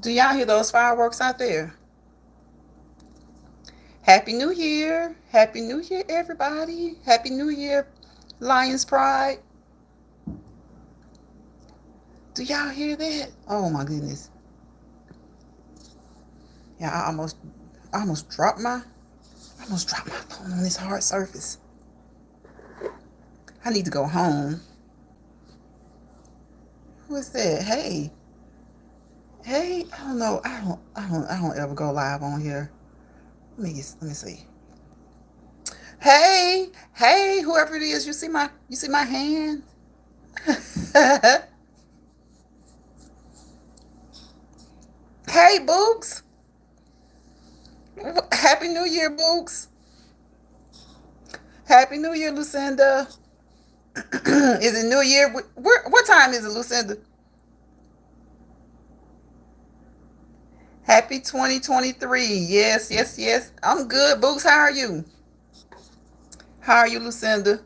Do y'all hear those fireworks out there? Happy New Year. Happy New Year, everybody. Happy New Year, Lions Pride. Do y'all hear that? Oh my goodness. Yeah, I almost dropped my I almost dropped my phone on this hard surface. I need to go home. What's that? Hey. Hey, I don't know. I don't ever go live on here. Let me see. Hey, hey, whoever it is, you see my hand? Hey, Books. Happy New Year, Books. Happy New Year, Lucinda. Is it New Year? What time is it, Lucinda? Happy 2023. Yes, yes, yes. I'm good, Books. How are you? How are you, Lucinda?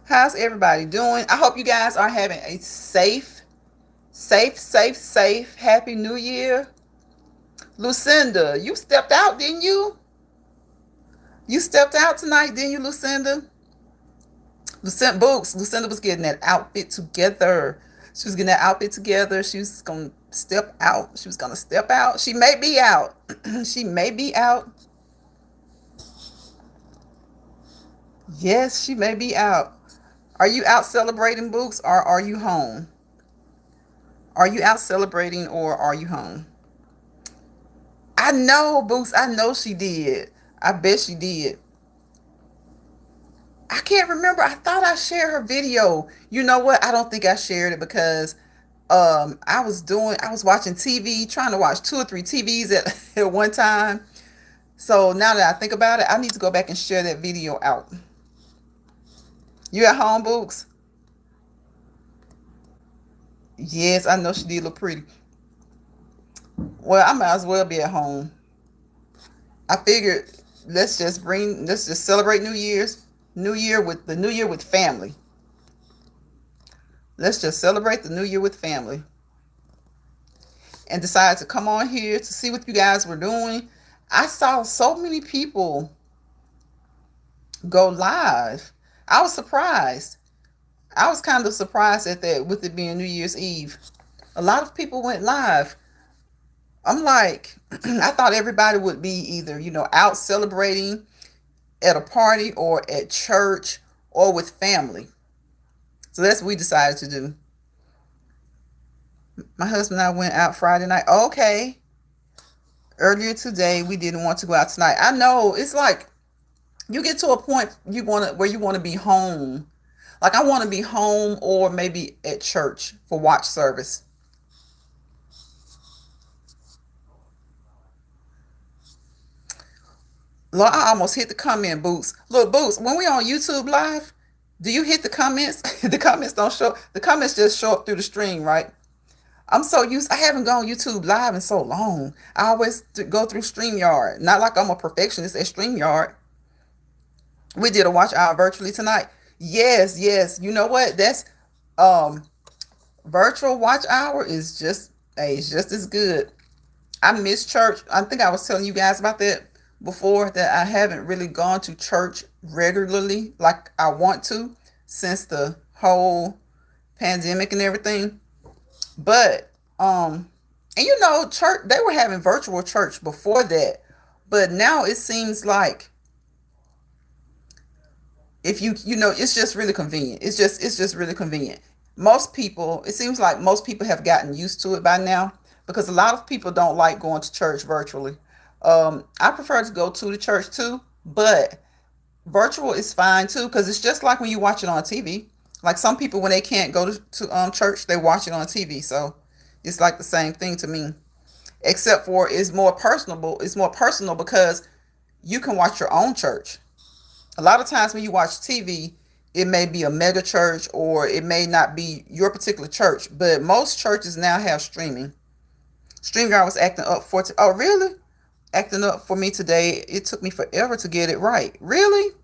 How's everybody doing? I hope you guys are having a safe, Happy New Year. Lucinda, you stepped out, didn't you? You stepped out tonight, didn't you, Lucinda? Lucinda was getting that outfit together. She was getting that outfit together. She was gonna step out. She was gonna step out. She may be out. She may be out. Yes, she may be out. Are you out celebrating, Books, or are you home? Are you out celebrating or are you home? I know, Books. I know she did. I bet she did. I can't remember. I thought I shared her video. You know what? I don't think I shared it because I was watching TV, trying to watch two or three TVs at, at one time. So now that I think about it, I need to go back and share that video out. You at home, Books? Yes, I know she did look pretty. Well, I might as well be at home. I figured let's just celebrate New Year with family. Let's just celebrate the New Year with family. And decided to come on here to see what you guys were doing. I saw so many people go live. I was surprised. I was kind of surprised at that with it being New Year's Eve. A lot of people went live. I'm like, I thought everybody would be either, out celebrating at a party or at church or with family. So that's what we decided to do. My husband and I went out Friday night. Okay. Earlier today, we didn't want to go out tonight. I know it's like you get to a point where you want to be home. Like I want to be home or maybe at church for watch service. Lord, I almost hit the comment, Boots. Look, Boots, when we on YouTube live, do you hit the comments? The comments don't show. The comments just show up through the stream, right? I'm so used. I haven't gone YouTube live in so long. I always go through StreamYard. Not like I'm a perfectionist at StreamYard. We did a watch hour virtually tonight. Yes, yes. You know what? That's um virtual watch hour is just hey, it's just as good. I miss church. I think I was telling you guys about that before that I haven't really gone to church regularly like I want to since the whole pandemic and everything. But and church they were having virtual church before that. But now it seems like if it's just really convenient. It's just really convenient. Most people, it seems like most people have gotten used to it by now because a lot of people don't like going to church virtually. I prefer to go to the church too, but virtual is fine too because it's just like when you watch it on TV. Like some people when they can't go to church, they watch it on TV. So it's like the same thing to me, except for it's more personable. It's more personal because you can watch your own church. A lot of times when you watch TV, it may be a mega church or it may not be your particular church, but most churches now have streaming. StreamYard was acting up oh really? Acting up for me today. It took me forever to get it right. Really?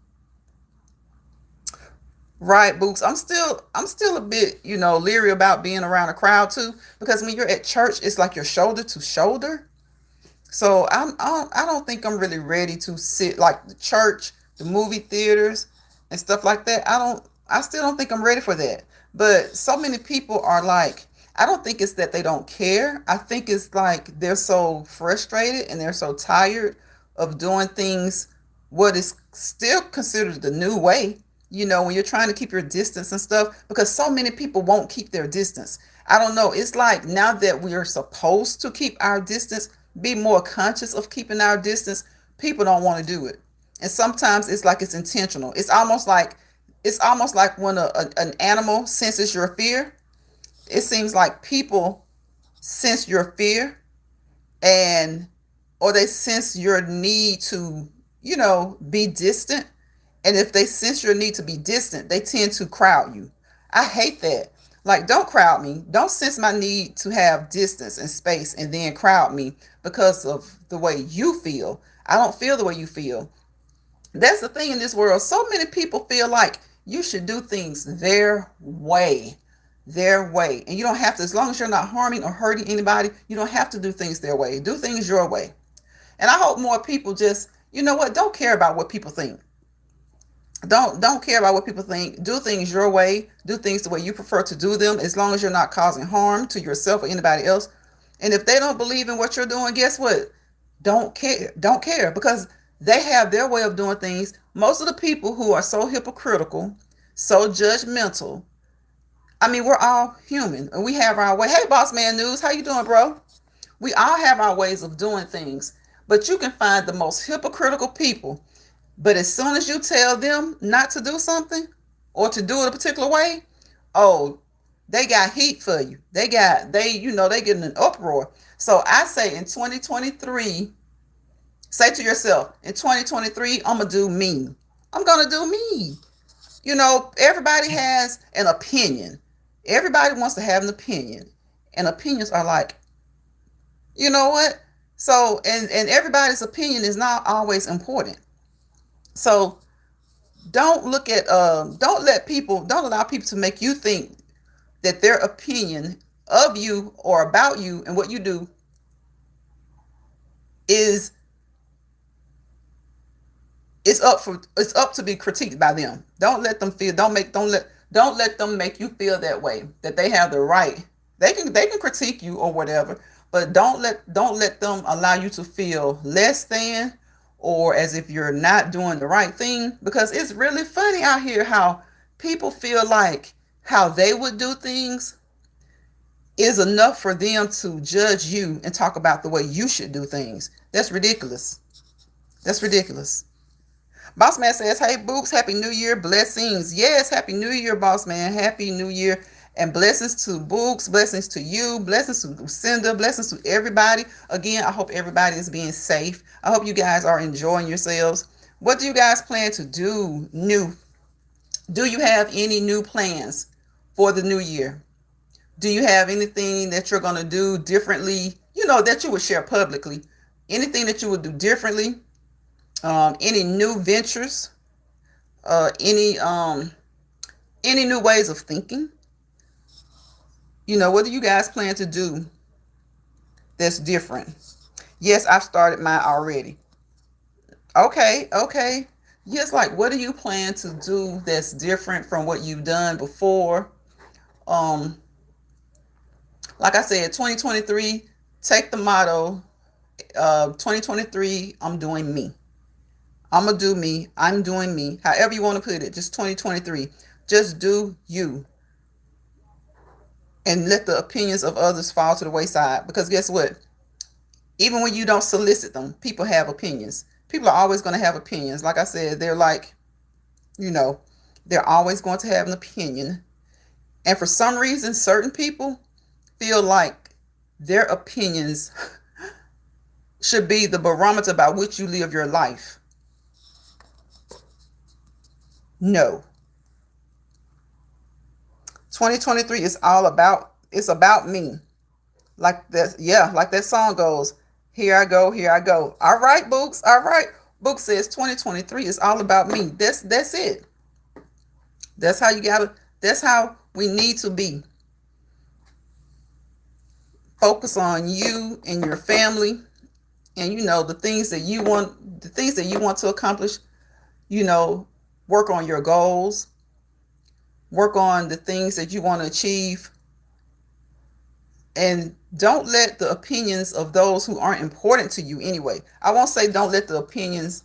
Right, Boots. I'm still a bit, leery about being around a crowd too, because when you're at church, it's like you're shoulder to shoulder. So I don't think I'm really ready to sit like the church, the movie theaters, and stuff like that. I still don't think I'm ready for that. But so many people are like, I don't think it's that they don't care. I think it's like they're so frustrated and they're so tired of doing things what is still considered the new way. When you're trying to keep your distance and stuff, because so many people won't keep their distance. I don't know. It's like now that we are supposed to keep our distance, be more conscious of keeping our distance, people don't want to do it. And sometimes it's like it's intentional. It's almost like when an animal senses your fear. It seems like people sense your fear, and or they sense your need to, be distant. And if they sense your need to be distant, they tend to crowd you. I hate that. Like, don't crowd me. Don't sense my need to have distance and space and then crowd me because of the way you feel. I don't feel the way you feel. That's the thing in this world. So many people feel like you should do things their way. And you don't have to, as long as you're not harming or hurting anybody, you don't have to do things their way. Do things your way. And I hope more people just, don't care about what people think. Don't care about what people think. Do things your way. Do things the way you prefer to do them, as long as you're not causing harm to yourself or anybody else. And if they don't believe in what you're doing, guess what? Don't care. Don't care, because they have their way of doing things. Most of the people who are so hypocritical, so judgmental. I mean, we're all human and we have our way. Hey, Boss Man News, how you doing, bro? We all have our ways of doing things, but you can find the most hypocritical people. But as soon as you tell them not to do something or to do it a particular way, oh, they got heat for you. They get in an uproar. So I say in 2023, say to yourself, in 2023, I'm going to do me. I'm going to do me. Everybody has an opinion. Everybody wants to have an opinion. And opinions are like, you know what? So, and everybody's opinion is not always important. So don't allow people to make you think that their opinion of you or about you and what you do is it's up to be critiqued by them. Don't let them make you feel that way, that they have the right. They can critique you or whatever, but don't let them allow you to feel less than or as if you're not doing the right thing, because it's really funny out here how people feel like how they would do things is enough for them to judge you and talk about the way you should do things. That's ridiculous. That's ridiculous. Boss Man says, hey, Books, Happy New Year, blessings. Yes, Happy New Year, Boss Man. Happy New Year. And blessings to Books, blessings to you, blessings to Lucinda, blessings to everybody. Again, I hope everybody is being safe. I hope you guys are enjoying yourselves. What do you guys plan to do new? Do you have any new plans for the new year? Do you have anything that you're going to do differently, that you would share publicly? Anything that you would do differently? Any new ventures? Any new ways of thinking? What do you guys plan to do that's different? Yes, I've started mine already. Okay. Yes, like what do you plan to do that's different from what you've done before? Um, like I said, 2023, take the motto, 2023, I'm doing me. I'm gonna do me. I'm doing me. However you want to put it, just 2023. Just do you and let the opinions of others fall to the wayside. Because guess what? Even when you don't solicit them, people have opinions. People are always going to have opinions. Like I said, they're like, you know, they're always going to have an opinion. And for some reason, certain people feel like their opinions should be the barometer by which you live your life. No. 2023 is all about, it's about me. Like that, yeah, like that song goes, here I go, here I go. All right, Books, all right. Book says 2023 is all about me. That's it. That's how you gotta. That's how we need to be. Focus on you and your family, and the things that you want, to accomplish. You know, work on your goals. Work on the things that you want to achieve, and don't let the opinions of those who aren't important to you anyway. I won't say don't let the opinions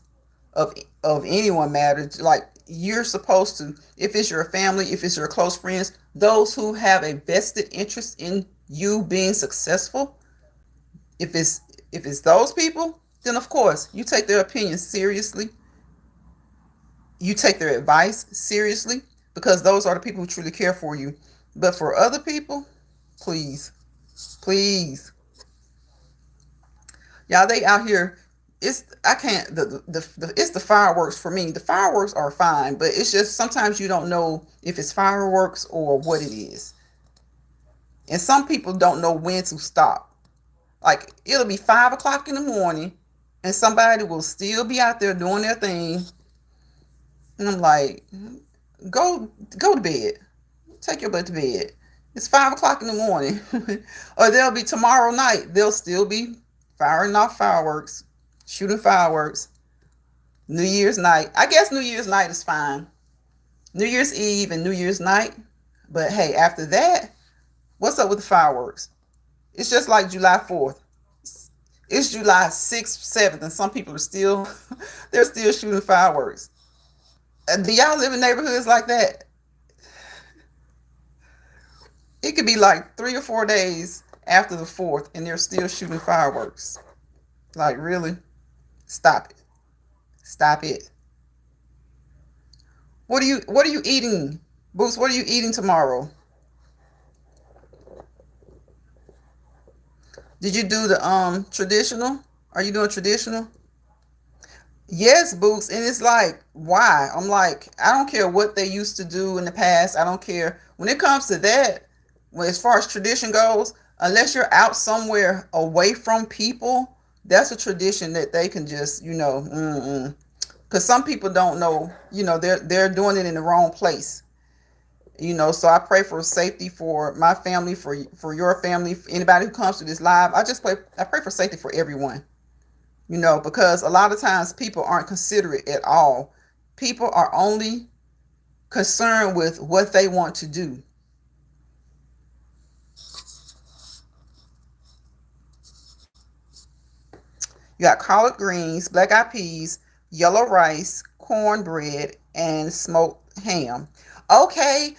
of anyone matter. Like, you're supposed to, if it's your family, if it's your close friends, those who have a vested interest in you being successful, if it's those people, then of course you take their opinions seriously. You take their advice seriously, because those are the people who truly care for you. But for other people, please, please, y'all, they out here. It's I can't the it's the fireworks for me. The fireworks are fine, but it's just sometimes you don't know if it's fireworks or what it is. And some people don't know when to stop. Like, it'll be 5 o'clock in the morning and somebody will still be out there doing their thing. And I'm like, go to bed. Take your butt to bed. It's 5 o'clock in the morning. Or they'll be tomorrow night. They'll still be firing off fireworks, shooting fireworks. New Year's night. I guess New Year's night is fine. New Year's Eve and New Year's night. But hey, after that, what's up with the fireworks? It's just like July 4th. It's July 6th, 7th, and some people are still they're still shooting fireworks. Do y'all live in neighborhoods like that? It could be like 3 or 4 days after the 4th and they're still shooting fireworks. Like, really? Stop it. Stop it. What are you eating? Boots, what are you eating tomorrow? Did you do the traditional? Are you doing traditional? Yes, Boots. And it's like, why? I'm like, I don't care what they used to do in the past. I don't care. When it comes to that, when as far as tradition goes, unless you're out somewhere away from people, that's a tradition that they can just, because some people don't know, they're doing it in the wrong place. So I pray for safety for my family, for your family, for anybody who comes to this live. I pray for safety for everyone. Because a lot of times people aren't considerate at all. People are only concerned with what they want to do. You got collard greens, black eyed peas, yellow rice, cornbread, and smoked ham. Okay,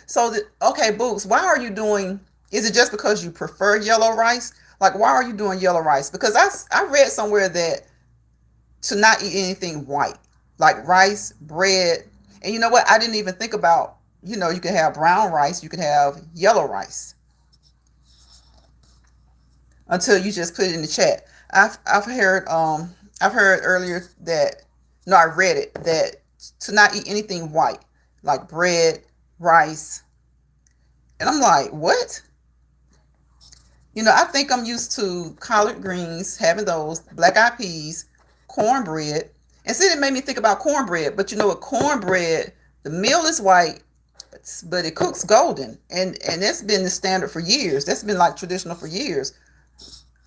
okay, Boots, why are you doing? Is it just because you prefer yellow rice? Like, why are you doing yellow rice? Because I read somewhere that to not eat anything white, like rice, bread. And you know what? I didn't even think about, you can have brown rice, you can have yellow rice, until you just put it in the chat. I've heard earlier that, no, I read it, that to not eat anything white, like bread, rice. And I'm like, what? I think I'm used to collard greens, having those, black eyed peas, cornbread. And see, it made me think about cornbread. But you know what? Cornbread, the meal is white, but it cooks golden. And that's been the standard for years. That's been like traditional for years.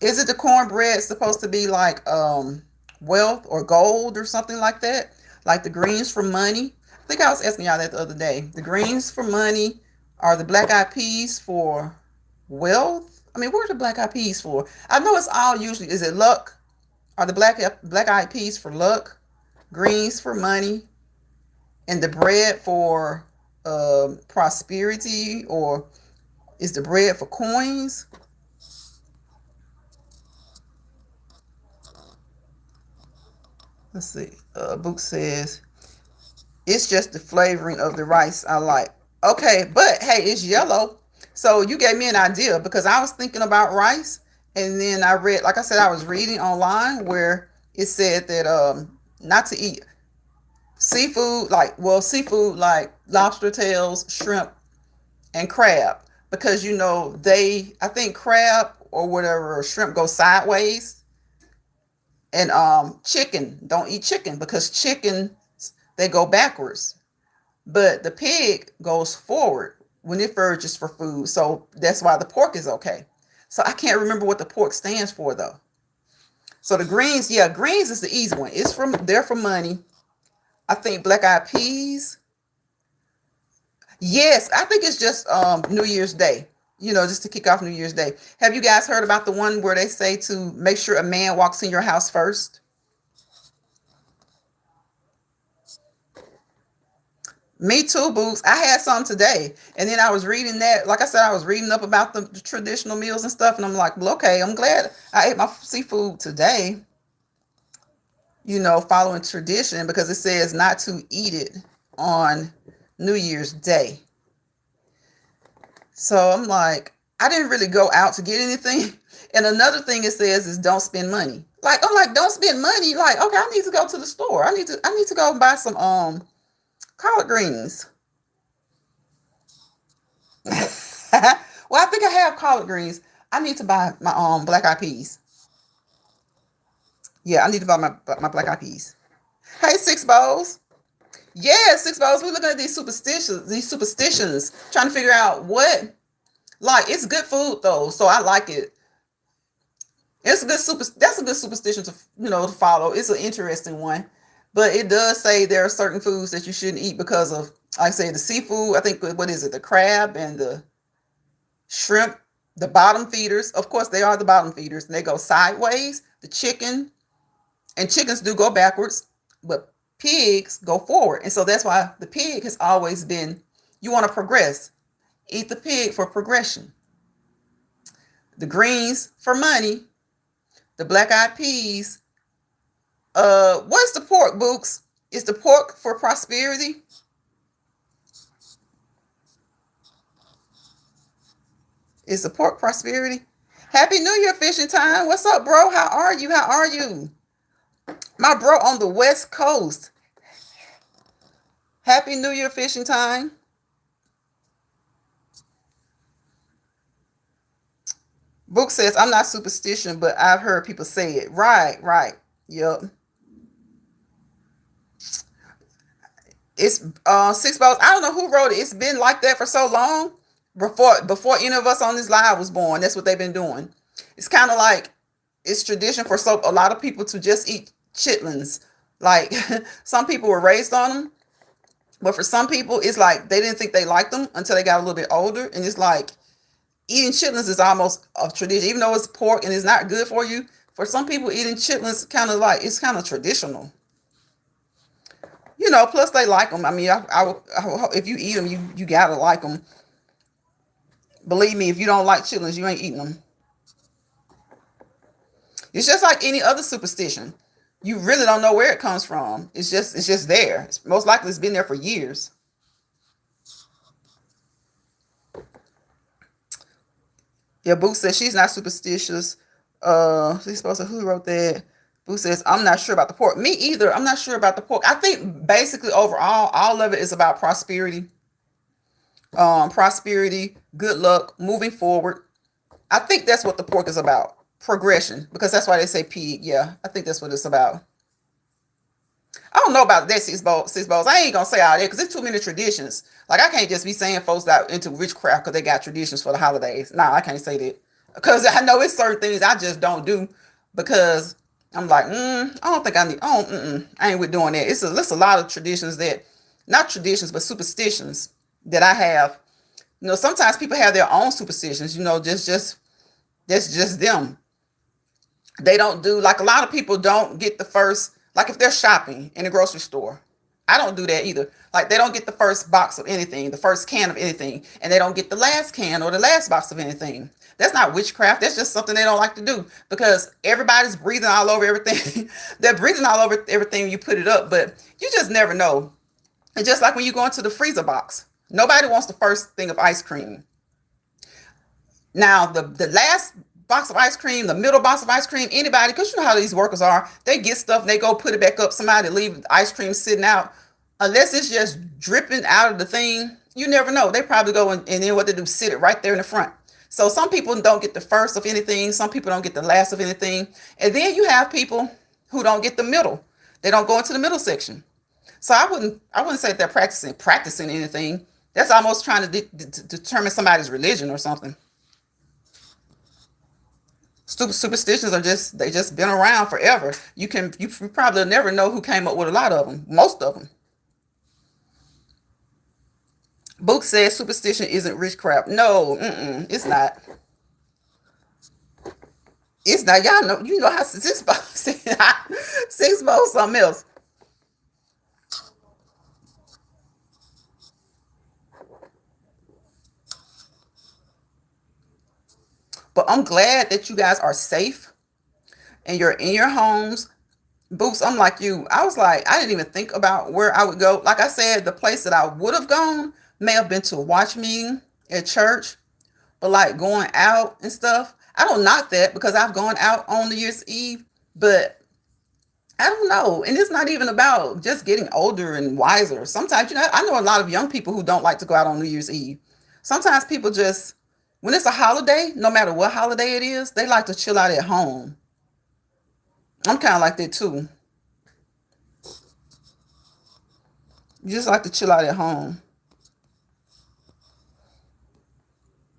Is it the cornbread supposed to be like wealth or gold or something like that? Like the greens for money? I think I was asking y'all that the other day. The greens for money, are the black eyed peas for wealth? I mean, what are the black eyed peas for? I know it's all usually, is it luck? Are the black eyed peas for luck? Greens for money? And the bread for prosperity? Or is the bread for coins? Let's see. Book says, it's just the flavoring of the rice I like. Okay, but hey, it's yellow. So you gave me an idea, because I was thinking about rice. And then I read, like I said, I was reading online where it said that not to eat seafood like lobster tails, shrimp, and crab. Because I think crab or whatever, or shrimp, go sideways. And chicken, don't eat chicken, because chicken, they go backwards. but the pig goes forward when it forages for food. So that's why the pork is okay. So I can't remember what the pork stands for though. So the greens, yeah, greens is the easy one. It's from there for money. I think black eyed peas. Yes, I think it's just New Year's Day. Just to kick off New Year's Day. Have you guys heard about the one where they say to make sure a man walks in your house first? Me too, Boots. I had some today. And then I was reading that. Like I said, I was reading up about the traditional meals and stuff. And I'm like, well, okay, I'm glad I ate my seafood today, following tradition because it says not to eat it on New Year's Day. So I'm like, I didn't really go out to get anything. And another thing it says is don't spend money. Like, I'm like, don't spend money. Like, okay, I need to go to the store. I need to go and buy some collard greens. Well, I think I have collard greens. I need to buy my black eyed peas. Yeah, I need to buy my black eyed peas. Hey, Six Bowls. Yeah, Six Bowls. We're looking at these superstitions, trying to figure out what. Like, it's good food though, so I like it. It's a good super. That's a good superstition to follow. It's an interesting one, but it does say there are certain foods that you shouldn't eat because of, like I say, the seafood. I think what is it? The crab and the shrimp, the bottom feeders. Of course, they are the bottom feeders, and they go sideways. The chicken and chickens do go backwards, but pigs go forward, and so that's why the pig has always been. You want to progress. Eat the pig for progression. The greens for money. The black eyed peas. What's the pork, Books? Is the pork for prosperity? Is the pork prosperity? Happy New Year, fishing time. What's up, bro? How are you? How are you? My bro on the West Coast. Happy New Year, fishing time. Book says, I'm not superstition, but I've heard people say it. Right, right. Yep. It's Six Balls. I don't know who wrote it. It's been like that for so long. Before any of us on this live was born. That's what they've been doing. It's kind of like it's tradition for a lot of people to just eat chitlins. Like some people were raised on them, but for some people, it's like they didn't think they liked them until they got a little bit older. And it's like eating chitlins is almost a tradition, even though it's pork and it's not good for you. For some people, eating chitlins it's kind of traditional. Plus they like them. I mean, if you eat them, you gotta like them. Believe me, if you don't like chitlins, you ain't eating them. It's just like any other superstition. You really don't know where it comes from. It's just there. Most likely it's been there for years. Yeah, Boo says she's not superstitious. She's supposed to who wrote that? Boo says, I'm not sure about the pork. Me either. I'm not sure about the pork. I think basically overall, all of it is about prosperity. Prosperity, good luck, moving forward. I think that's what the pork is about. Progression. Because that's why they say pig. Yeah, I think that's what it's about. I don't know about that six bowls. I ain't gonna say all that because it's too many traditions. Like I can't just be saying folks that into witchcraft because they got traditions for the holidays. Nah, I can't say that because I know it's certain things I just don't do because I'm like, I don't think I need. Oh, I ain't with doing that. It's a lot of traditions that, not traditions, but superstitions that I have. Sometimes people have their own superstitions. Just that's just them. They don't do like a lot of people don't get the first, like if they're shopping in a grocery store. I don't do that either. Like they don't get the first box of anything, the first can of anything, and they don't get the last can or the last box of anything. That's not witchcraft. That's just something they don't like to do because everybody's breathing all over everything. They're breathing all over everything when you put it up, but you just never know. And just like when you go into the freezer box, nobody wants the first thing of ice cream. Now, the last box of ice cream, the middle box of ice cream, anybody, because you know how these workers are, they get stuff, they go put it back up, somebody leave the ice cream sitting out. Unless it's just dripping out of the thing, you never know. They probably go and then what they do, sit it right there in the front. So some people don't get the first of anything. Some people don't get the last of anything. And then you have people who don't get the middle. They don't go into the middle section. So I wouldn't say they're practicing anything. That's almost trying to determine somebody's religion or something. Stupid superstitions are just been around forever. You probably never know who came up with a lot of them. Most of them. Book says superstition isn't witchcraft. No, it's not. It's not. Y'all know. You know how six balls six balls something else. But I'm glad that you guys are safe and you're in your homes. Boots, I'm like you. I was like, I didn't even think about where I would go. Like I said, the place that I would have gone may have been to a watch meeting at church, but like going out and stuff, I don't knock that because I've gone out on New Year's Eve, but I don't know. And it's not even about just getting older and wiser. Sometimes, I know a lot of young people who don't like to go out on New Year's Eve. Sometimes people just, when it's a holiday, no matter what holiday it is, they like to chill out at home. I'm kind of like that too. You just like to chill out at home.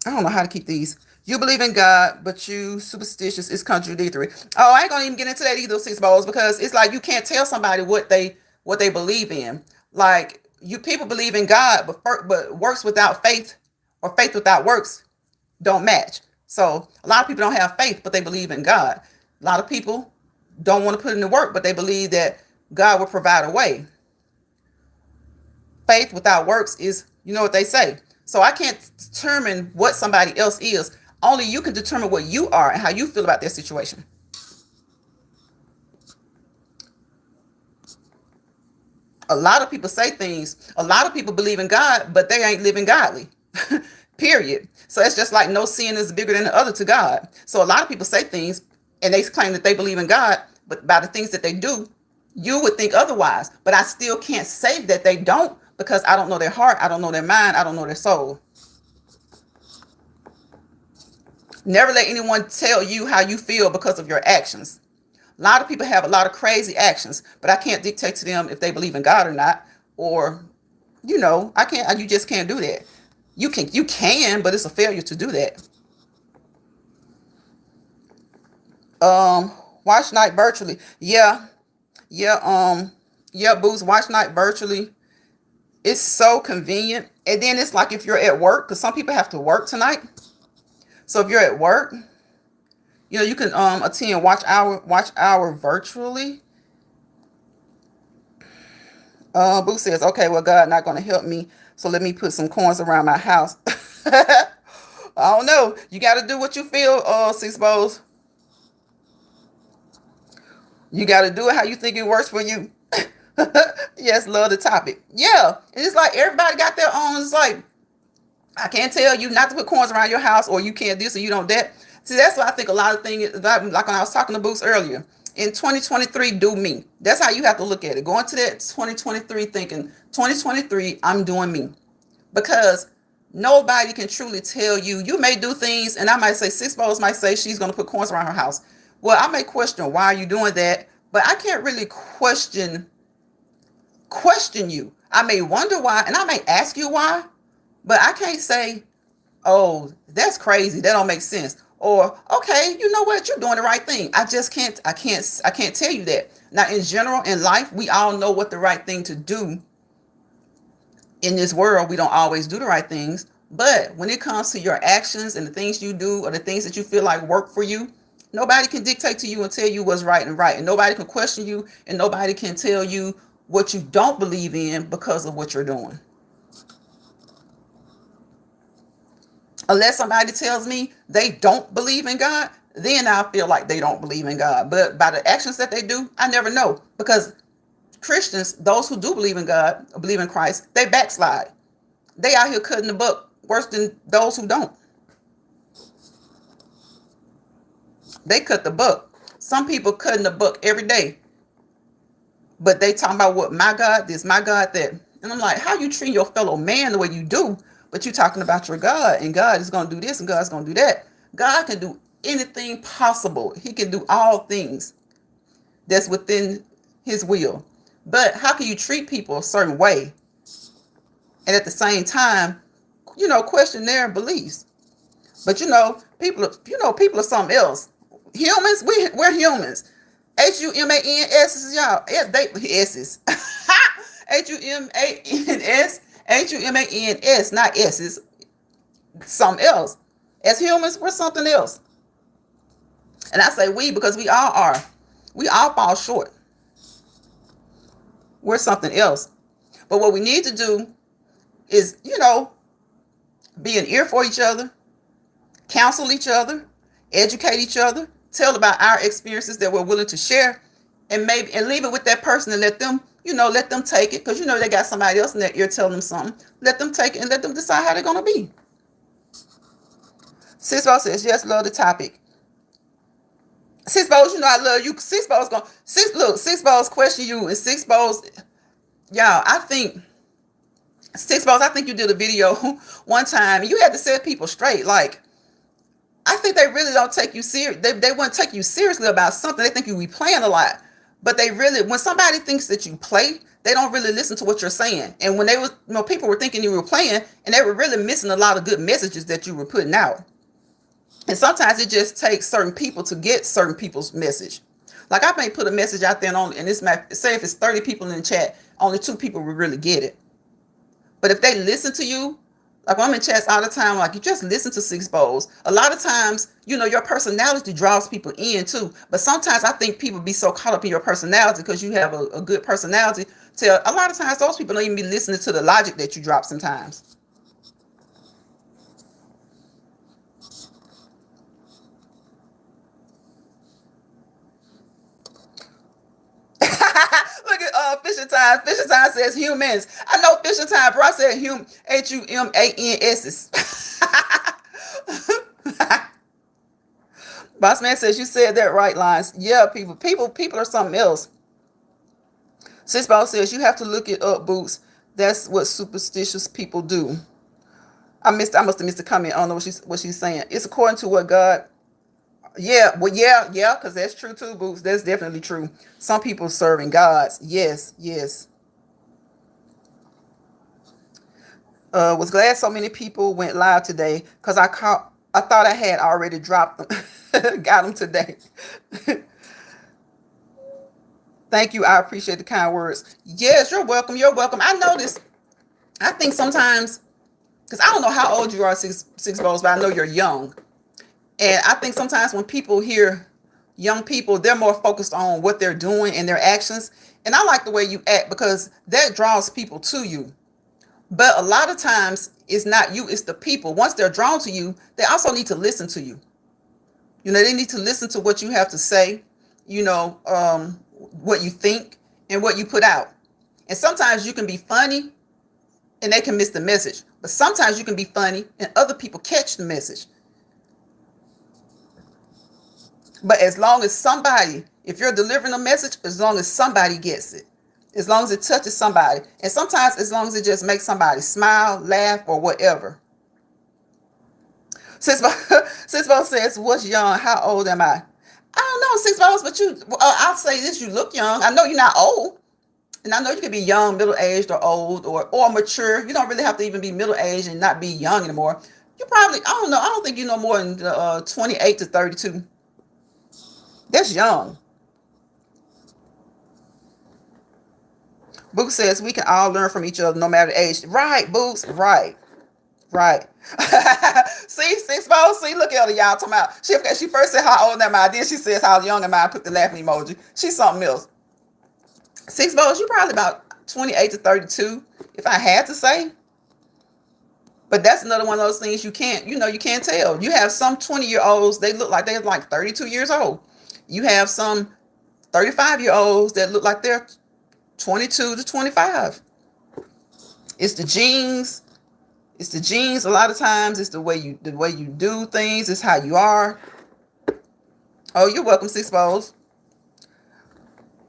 I don't know how to keep these. You believe in God, but you superstitious is contradictory. Oh, I ain't gonna even get into that either, six balls, because it's like you can't tell somebody what they believe in. Like you people believe in God, but works without faith or faith without works don't match. So a lot of people don't have faith, but they believe in God. A lot of people don't want to put in the work, but they believe that God will provide a way. Faith without works is, you know what they say. So I can't determine what somebody else is. Only you can determine what you are and how you feel about their situation. A lot of people say things. A lot of people believe in God, but they ain't living godly. Period. So it's just like no sin is bigger than the other to God. So a lot of people say things and they claim that they believe in God, but by the things that they do, you would think otherwise. But I still can't say that they don't because I don't know their heart. I don't know their mind. I don't know their soul. Never let anyone tell you how you feel because of your actions. A lot of people have a lot of crazy actions, but I can't dictate to them if they believe in God or not. Or, I can't. You just can't do that. You can, but it's a failure to do that. Watch night virtually. Yeah, yeah. Yeah. Boost watch night virtually. It's so convenient. And then it's like if you're at work, because some people have to work tonight. So if you're at work, you can attend watch hour virtually. Boo says, okay, well, God not going to help me, so let me put some coins around my house. I don't know. You got to do what you feel, Six Bowls. You got to do it how you think it works for you. Yes, love the topic. Yeah, and it's like everybody got their own. It's like I can't tell you not to put coins around your house, or you can't this or you don't that. See, that's why I think a lot of things, like when I was talking to Boots earlier, in 2023, do me. That's how you have to look at it. Go into that 2023 thinking, 2023, I'm doing me. Because nobody can truly tell you. You may do things, and I might say, Six Bowls might say she's going to put coins around her house. Well, I may question, why are you doing that? But I can't really question you. I may wonder why, and I may ask you why, but I can't say, oh, that's crazy. That don't make sense. Or, okay, you know what? You're doing the right thing. I just can't, I can't tell you that. Now, in general, in life, we all know what the right thing to do. In this world, we don't always do the right things. But when it comes to your actions and the things you do or the things that you feel like work for you, nobody can dictate to you and tell you what's right and right. And nobody can question you and nobody can tell you what you don't believe in because of what you're doing. Unless somebody tells me they don't believe in God, then I feel like they don't believe in God. But by the actions that they do, I never know. Because Christians, those who do believe in God, or believe in Christ, they backslide. They out here cutting the buck worse than those who don't. They cut the buck. Some people cutting the buck every day. But they talking about what my God this, my God that. And I'm like, how you treat your fellow man the way you do, but you talking about your God, and God is going to do this and God's going to do that. God can do anything possible. He can do all things that's within his will. But how can you treat people a certain way and at the same time, question their beliefs? But people are something else. Humans, we're humans. HUMANS, y'all. They S's. HUMANS, HUMANS, not S's. Something else. As humans, we're something else. And I say we because we all are. We all fall short. We're something else. But what we need to do is, be an ear for each other, counsel each other, educate each other, tell about our experiences that we're willing to share, and leave it with that person and let them take it, because they got somebody else in their ear telling them something. Let them take it and let them decide how they're gonna be. Sisbo says, yes, love the topic. Sisbo's, I love you. Sisbo's question you, and Sisbo's, y'all, I think you did a video one time and you had to set people straight. Like, I think they really don't take you serious. They wouldn't take you seriously about something. They think you be playing a lot. But when somebody thinks that you play, they don't really listen to what you're saying. And when people were thinking you were playing, and they were really missing a lot of good messages that you were putting out. And sometimes it just takes certain people to get certain people's message. Like, I may put a message out there and this might say if it's 30 people in the chat, only 2 people will really get it. But if they listen to you, like when I'm in chats all the time, like, you just listen to Sisbo. A lot of times, your personality draws people in too. But sometimes I think people be so caught up in your personality because you have a good personality. A lot of times those people don't even be listening to the logic that you drop sometimes. Look at Fishing Time. Fishing Time says humans. I know Fishing Time, bro. I said HUMANS. Boss man says you said that right, Lines. Yeah, people are something else. Sisbo says you have to look it up, Boots. That's what superstitious people do. I must have missed the comment. I don't know what she's saying. It's according to what God. Yeah, well, yeah, because that's true too, Boots. That's definitely true. Some people serving gods. Yes. Was glad so many people went live today because I thought I had already dropped them. Got them today. Thank you. I appreciate the kind words. Yes, you're welcome. You're welcome. I noticed. I think sometimes, because I don't know how old you are, Sisbo, but I know you're young. And I think sometimes when people hear young people, they're more focused on what they're doing and their actions. And I like the way you act because that draws people to you. But a lot of times it's not you, it's the people. Once they're drawn to you, they also need to listen to you. They need to listen to what you have to say, what you think and what you put out. And sometimes you can be funny and they can miss the message. But sometimes you can be funny and other people catch the message. But as long as if you're delivering a message, as long as somebody gets it, as long as it touches somebody, and sometimes as long as it just makes somebody smile, laugh, or whatever. Sisbo says, what's young? How old am I? I don't know, Sisbo, but I'll say this, you look young. I know you're not old. And I know you can be young, middle-aged, or old, or mature. You don't really have to even be middle-aged and not be young anymore. You probably, I don't know, I don't think you know more than 28 to 32. That's young. Boots says we can all learn from each other no matter age. Right, Boots. Right. See, Sisbo. See, look at her, y'all. Talking about she first said how old am I, then she says how young am I. Put the laughing emoji. She's something else. Sisbo, you probably about 28 to 32, if I had to say. But that's another one of those things you can't tell. You have some 20-year-olds, they look like they're like 32 years old. You have some 35-year-olds that look like they're 22 to 25. It's the genes. A lot of times it's the way you do things. It's how you are. Oh, you're welcome, Sisbo.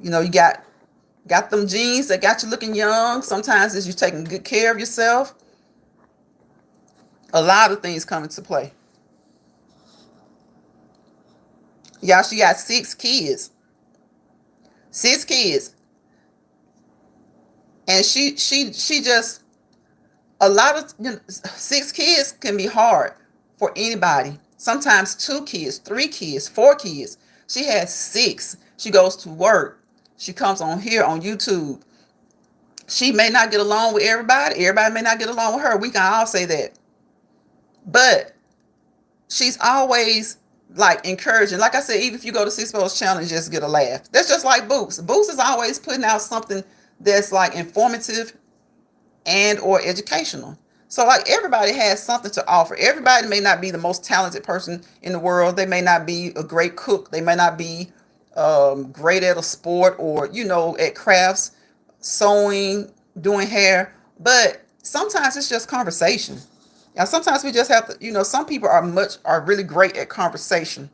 You got them genes that got you looking young. Sometimes it's you taking good care of yourself. A lot of things come into play. Y'all, she got 6 kids. 6 kids. And she just, a lot of, 6 kids can be hard for anybody. Sometimes 2 kids, 3 kids, 4 kids. She has 6. She goes to work. She comes on here on YouTube. She may not get along with everybody. Everybody may not get along with her. We can all say that. But she's always like encouraging. Like I said, even if you go to Six Bowls channel and just get a laugh, that's just like Boots. Boots is always putting out something that's like informative and or educational. So like everybody has something to offer. Everybody may not be the most talented person in the world. They may not be a great cook. They may not be great at a sport or at crafts, sewing, doing hair. But sometimes it's just conversation. Now sometimes we just have to. Some people are really great at conversation.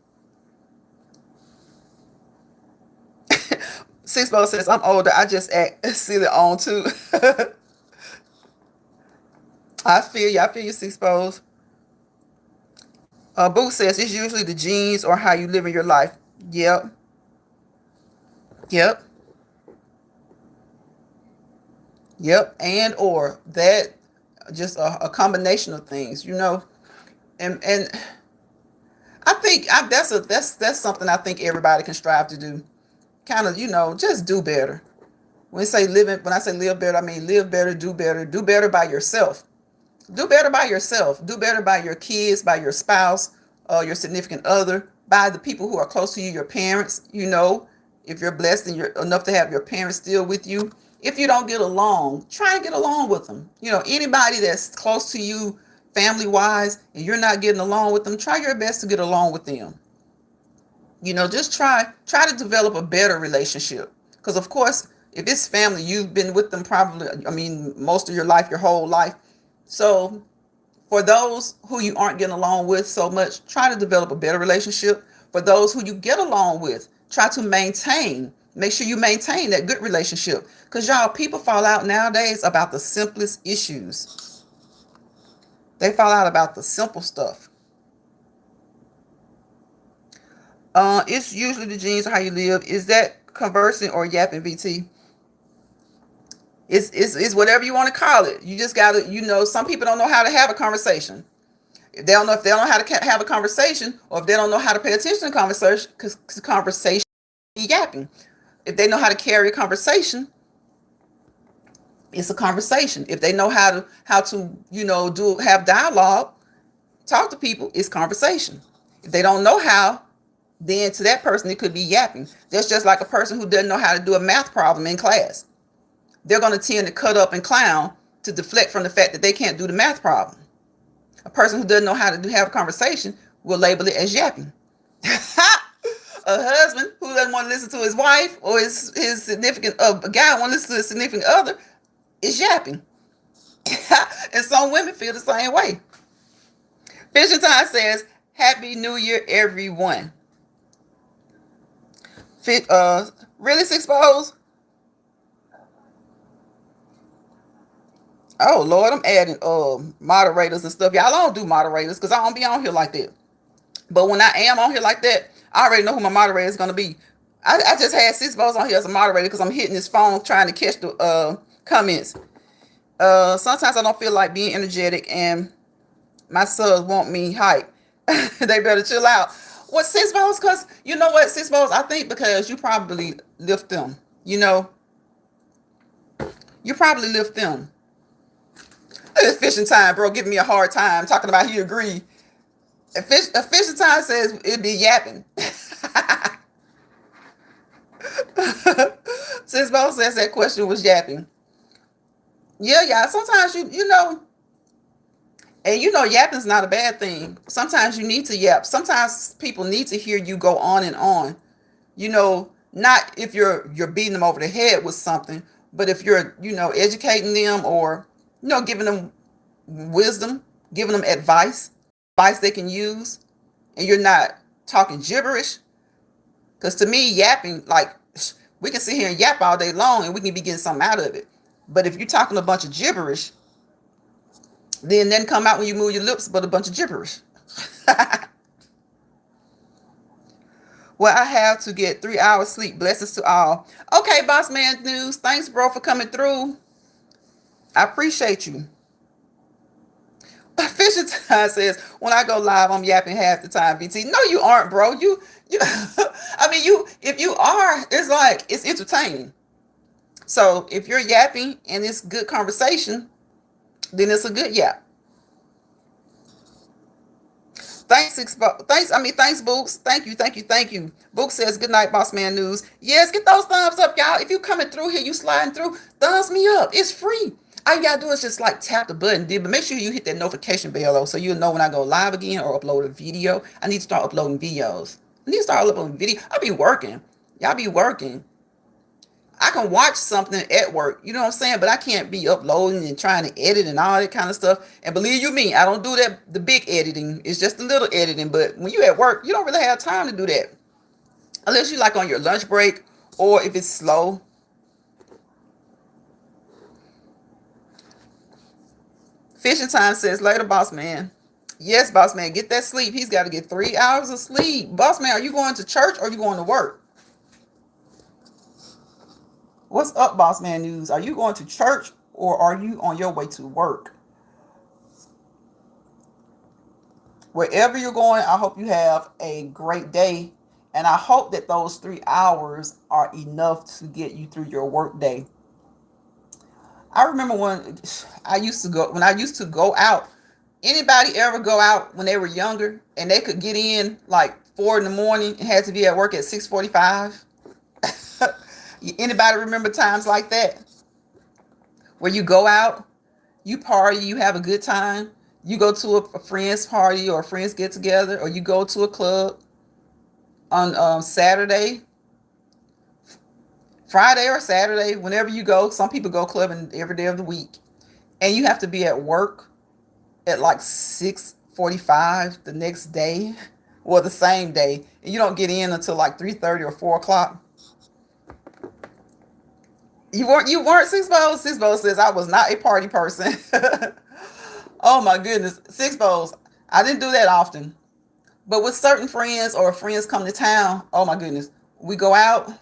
Sixbo says, I'm older. I just act silly on too. I feel you. I feel you, Sixpos. Boo says it's usually the genes or how you live in your life. Yep. Yep. Yep. And or that, just a combination of things. And I think that's something I think everybody can strive to do. Kind of, just do better. When I say live better, I mean live better, do better by yourself. Do better by yourself. Do better by your kids, by your spouse, your significant other, by the people who are close to you, your parents. If you're blessed and you're enough to have your parents still with you. If you don't get along, try and get along with them. Anybody that's close to you, family wise, and you're not getting along with them, try your best to get along with them. Just try to develop a better relationship. Because of course, if it's family, you've been with them probably, most of your life, your whole life. So for those who you aren't getting along with so much, try to develop a better relationship. For those who you get along with, try to make sure you maintain that good relationship. Because y'all, people fall out nowadays about the simplest issues. They fall out about the simple stuff. It's usually the genes or how you live. Is that conversing or yapping, VT? It's whatever you want to call it. You just gotta, some people don't know how to have a conversation. If they don't know how to have a conversation, or if they don't know how to pay attention to conversation, because conversation is yapping. If they know how to carry a conversation, it's a conversation. If they know how to have dialogue, talk to people, it's conversation. If they don't know how, then to that person it could be yapping. That's just like a person who doesn't know how to do a math problem in class. They're going to tend to cut up and clown to deflect from the fact that they can't do the math problem. A person who doesn't know how to have a conversation will label it as yapping. A husband who doesn't want to listen to his wife, or his significant, a guy who wants to listen to his significant other, is yapping. And some women feel the same way. Fishing Time says, Happy New Year, everyone. Really, Sixpos? Oh Lord, I'm adding moderators and stuff. Y'all don't do moderators because I don't be on here like that. But when I am on here like that, I already know who my moderator is gonna be. I just had Sixpos on here as a moderator because I'm hitting this phone trying to catch the comments. Sometimes I don't feel like being energetic and my subs want me hype. They better chill out. What, Sixpos? Because you know what, Sixpos? I think because you probably lift them. You probably lift them. It's Fishing Time, bro, giving me a hard time talking about he agreed. A Fishing Time says it'd be yapping. Since Bo says that question was yapping. Yeah. Sometimes and yapping's not a bad thing. Sometimes you need to yap. Sometimes people need to hear you go on and on. Not if you're beating them over the head with something, but if you're, educating them or, giving them wisdom, giving them advice they can use, and you're not talking gibberish. Because to me, yapping, like, we can sit here and yap all day long and we can be getting something out of it. But if you're talking a bunch of gibberish, then come out when you move your lips, but a bunch of gibberish. Well, I have to get 3 hours sleep. Blessings to all. Okay, Boss Man News. Thanks, bro, for coming through. I appreciate you. Fisher Time says, when I go live, I'm yapping half the time, BT. No, you aren't, bro. You I mean, if you are, it's like, it's entertaining. So if you're yapping and it's good conversation, then it's a good yap. Thanks, Books. Thank you. Book says, good night, Boss Man News. Yes, get those thumbs up, y'all. If you coming through here, you sliding through, thumbs me up. It's free. All you gotta do is just like tap the button, dude. But make sure you hit that notification bell, though, so you'll know when I go live again or upload a video. I need to start uploading videos. I need to start uploading video. I be working. Y'all be working. I can watch something at work, you know what I'm saying? But I can't be uploading and trying to edit and all that kind of stuff. And believe you me, I don't do that, the big editing. It's just a little editing. But when you at work, you don't really have time to do that. Unless you like on your lunch break or if it's slow. Fishing Time says, later, boss man. Yes, boss man, get that sleep. He's got to get 3 hours of sleep. Boss man, are you going to church or are you going to work? What's up, Boss Man News? Are you going to church or are you on your way to work? Wherever you're going, I hope you have a great day. And I hope that those 3 hours are enough to get you through your work day. I remember when I used to go out. Anybody ever go out when they were younger and they could get in like 4 in the morning and had to be at work at 6:45? Anybody remember times like that? Where you go out, you party, you have a good time, you go to a friend's party or a friend's get together, or you go to a club on Saturday, Friday or Saturday, whenever you go. Some people go clubbing every day of the week, and you have to be at work at like 6:45 the next day, or the same day, and you don't get in until like 3:30 or 4 o'clock. You weren't Six Bowls? Six Bowls says I was not a party person. Oh my goodness. Six Bowls. I didn't do that often. But with certain friends or friends come to town, oh my goodness. We go out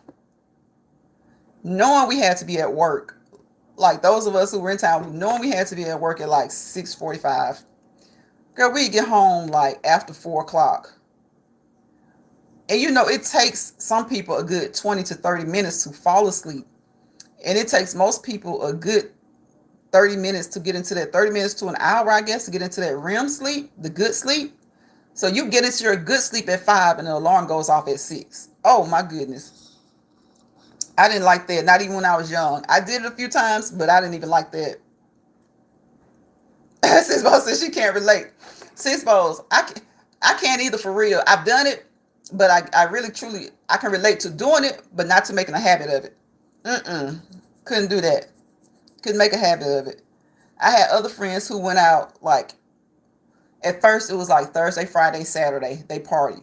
knowing we had to be at work. Like those of us who were in town, knowing we had to be at work at like 6:45. Girl, we get home like after 4 o'clock. And it takes some people a good 20 to 30 minutes to fall asleep. And it takes most people a good 30 minutes to get into that, 30 minutes to an hour, I guess, to get into that REM sleep, the good sleep. So you get into your good sleep at 5 and the alarm goes off at 6. Oh my goodness. I didn't like that. Not even when I was young. I did it a few times, but I didn't even like that. Sisbo says she can't relate. Sisbo's, I can't either, for real. I've done it, but I really truly I can relate to doing it, but not to making a habit of it. Couldn't do that. Couldn't make a habit of it. I had other friends who went out, like, at first it was like Thursday, Friday, Saturday, they party.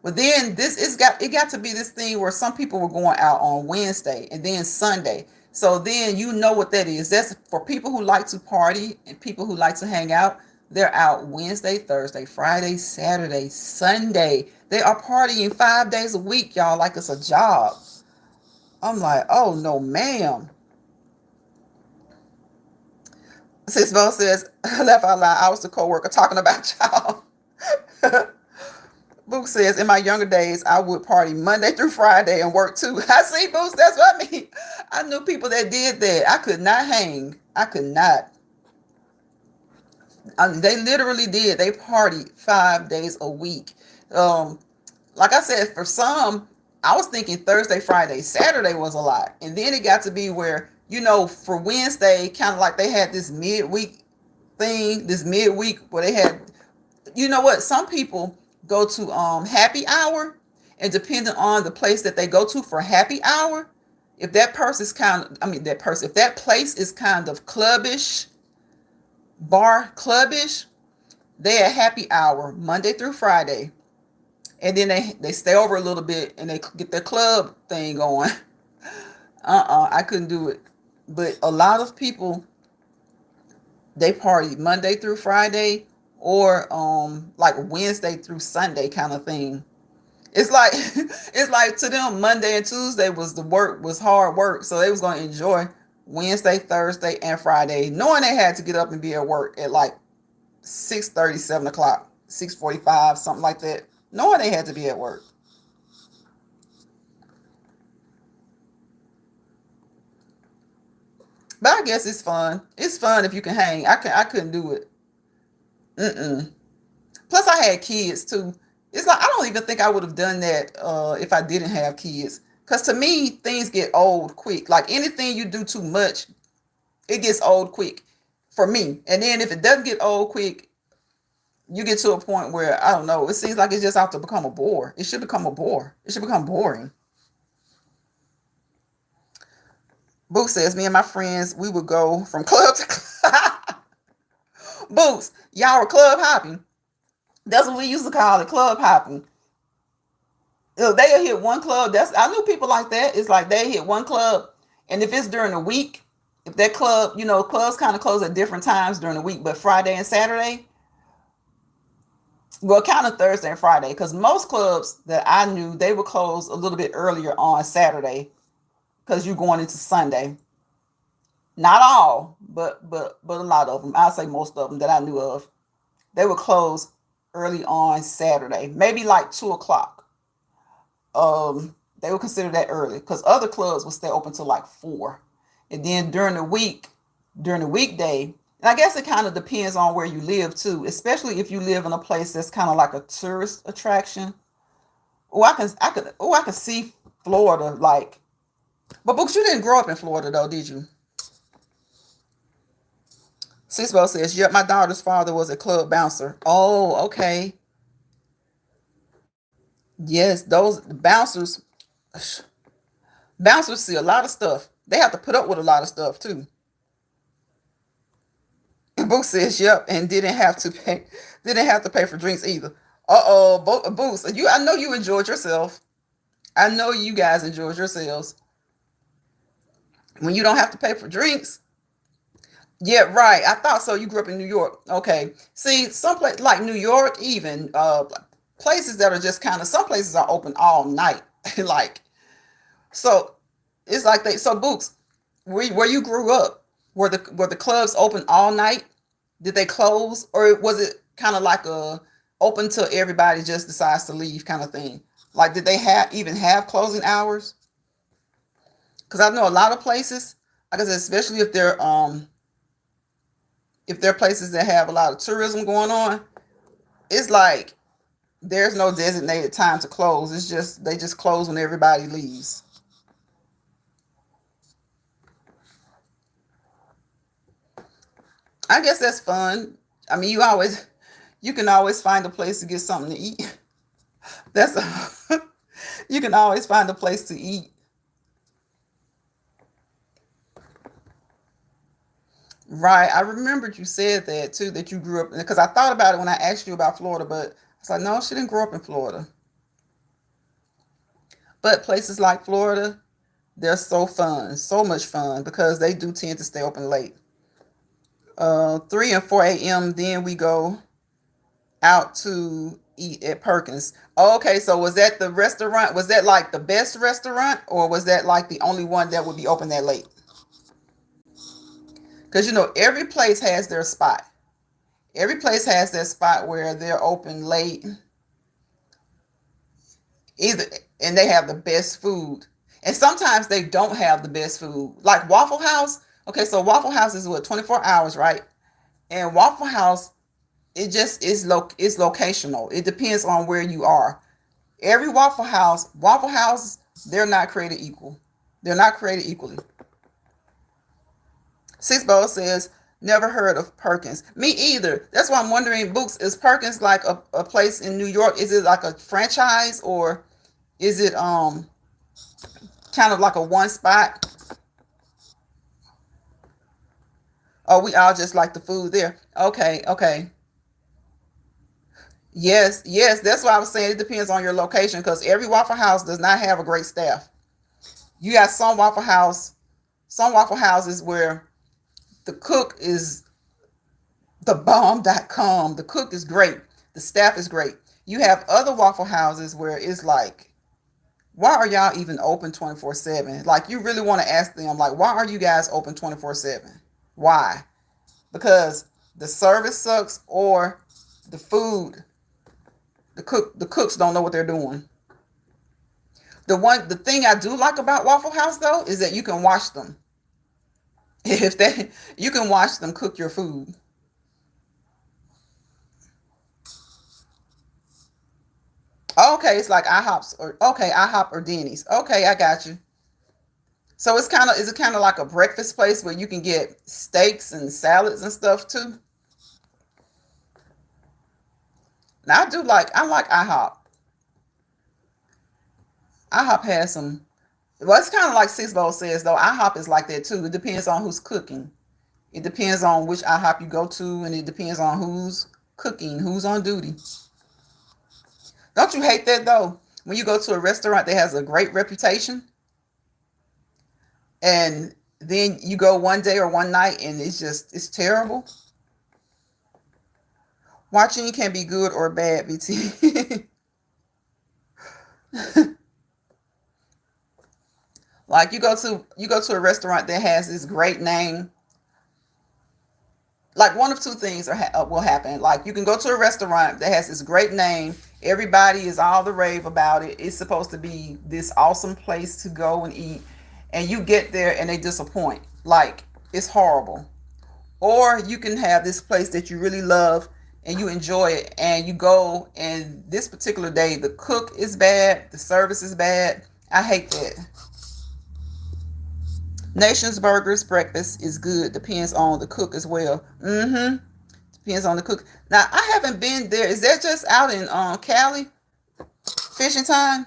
But then it got to be this thing where some people were going out on Wednesday and then Sunday. So then you know what that is. That's for people who like to party and people who like to hang out. They're out Wednesday, Thursday, Friday, Saturday, Sunday. They are partying 5 days a week, y'all, like it's a job. I'm like, oh no, ma'am. Sis Bo says, laugh out loud, I was the co-worker talking about y'all. Book says, in my younger days, I would party Monday through Friday and work too. I see, Boots, that's what I mean. I knew people that did that. I could not hang. I could not. They literally did. They partied 5 days a week. Like I said, for some, I was thinking Thursday, Friday, Saturday was a lot. And then it got to be where, for Wednesday, kind of like they had this midweek thing, where they had, what? Some people go to happy hour, and depending on the place that they go to for happy hour, if that person's if that place is kind of clubbish, bar clubbish, they had happy hour Monday through Friday. And then they stay over a little bit and they get their club thing going. I couldn't do it. But a lot of people, they party Monday through Friday or like Wednesday through Sunday kind of thing. It's like to them Monday and Tuesday was hard work, so they was going to enjoy Wednesday, Thursday, and Friday, knowing they had to get up and be at work at like 6:30, 7 o'clock, 6:45, something like that, knowing they had to be at work. But I guess it's fun. It's fun if you can hang. I couldn't do it. Mm-mm. Plus, I had kids too. It's like I don't even think I would have done that if I didn't have kids. Cause to me, things get old quick. Like anything you do too much, it gets old quick for me. And then if it doesn't get old quick, you get to a point where I don't know. It seems like it's just out to become a bore. It should become a bore. It should become boring. Boo says me and my friends we would go from club to club. Boots, y'all were club hopping. That's what we used to call it, club hopping. They'll hit one club. That's I knew people like that. It's like they hit one club, and if it's during the week, if that club, clubs kind of close at different times during the week, but Friday and Saturday, well, kind of Thursday and Friday, because most clubs that I knew they would close a little bit earlier on Saturday because you're going into Sunday. Not all, but a lot of them. I'll say most of them that I knew of, they would close early on Saturday, maybe like 2 o'clock. They would consider that early because other clubs would stay open till like 4. And then during the week, during the weekday, and I guess it kind of depends on where you live too, especially if you live in a place that's kind of like a tourist attraction. Oh, I can see Florida like, but Books, you didn't grow up in Florida though, did you? Sisbo says, "Yep, my daughter's father was a club bouncer." Oh, okay. Yes, those bouncers, bouncers see a lot of stuff. They have to put up with a lot of stuff too. Boo says, "Yep," and didn't have to pay for drinks either. Boots, I know you enjoyed yourself. I know you guys enjoyed yourselves when you don't have to pay for drinks. Yeah, right. I thought so. You grew up in New York. Okay. See, some place like New York, even places that are just kind of some places are open all night. Like so, it's like they so Boots, where you grew up, were the clubs open all night? Did they close, or was it kind of like a open till everybody just decides to leave kind of thing? Like, did they have closing hours? Because I know a lot of places, like I said, especially if they're places that have a lot of tourism going on, it's like there's no designated time to close. It's just they just close when everybody leaves. I guess that's fun. I mean, you can always find a place to get something to eat. That's you can always find a place to eat. Right. I remembered you said that too, that you grew up because I thought about it when I asked you about Florida, but I was like, no, she didn't grow up in Florida. But places like Florida, they're so fun, so much fun because they do tend to stay open late. 3 and 4 a.m. Then we go out to eat at Perkins. Oh, okay, so was that the restaurant? Was that like the best restaurant, or was that like the only one that would be open that late? Because every place has their spot. Every place has their spot where they're open late, either, and they have the best food. And sometimes they don't have the best food, like Waffle House. Okay, so Waffle House is what 24 hours, right? And Waffle House, it just is it's locational. It depends on where you are. Every Waffle House, they're not created equal. They're not created equally. Six Bowl says, never heard of Perkins. Me either. That's why I'm wondering, Books, is Perkins like a place in New York? Is it like a franchise, or is it kind of like a one spot? Oh, we all just like the food there. Okay, okay. Yes, yes. That's why I was saying it depends on your location because every Waffle House does not have a great staff. You got some Waffle Houses where the cook is the bomb.com. The cook is great. The staff is great. You have other Waffle Houses where it's like Why are y'all even open 24/7? Like, you really want to ask them, like, why are you guys open 24/7? Why? Because the service sucks, or the food, the cooks don't know what they're doing. The thing I do like about Waffle House though is that you can watch them. If they You can watch them cook your food. Okay, it's like IHOP's, or okay, IHOP or Denny's. Okay, I got you. So it's kind of, is it kind of like a breakfast place where you can get steaks and salads and stuff too? Now I like IHOP. IHOP has some. Well, it's kind of like Six Bowl says though. IHOP is like that too. It depends on who's cooking. It depends on which IHOP you go to, and it depends on who's cooking, who's on duty. Don't you hate that though? When you go to a restaurant that has a great reputation, and then you go one day or one night and it's terrible. Watching can be good or bad, BT. Like, you go to a restaurant that has this great name. Like, one of two things will happen. Like, you can go to a restaurant that has this great name. Everybody is all the rave about it. It's supposed to be this awesome place to go and eat, and you get there and they disappoint. Like, it's horrible. Or you can have this place that you really love and you enjoy it, and you go, and this particular day the cook is bad, the service is bad. I hate that. Nation's Burgers breakfast is good. Depends on the cook as well. Depends on the cook. Now, I haven't been there. Is that just out in Cali, Fishing Time?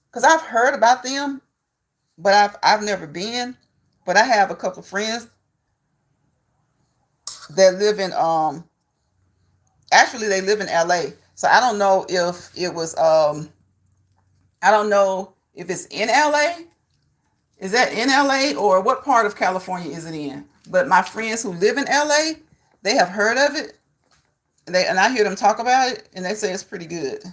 Because I've heard about them, but I've never been. But I have a couple of friends that live in actually they live in LA. So I don't know if it was I don't know if it's in LA. Is that in LA, or what part of California is it in? But my friends who live in LA, they have heard of it. And I hear them talk about it, and they say it's pretty good.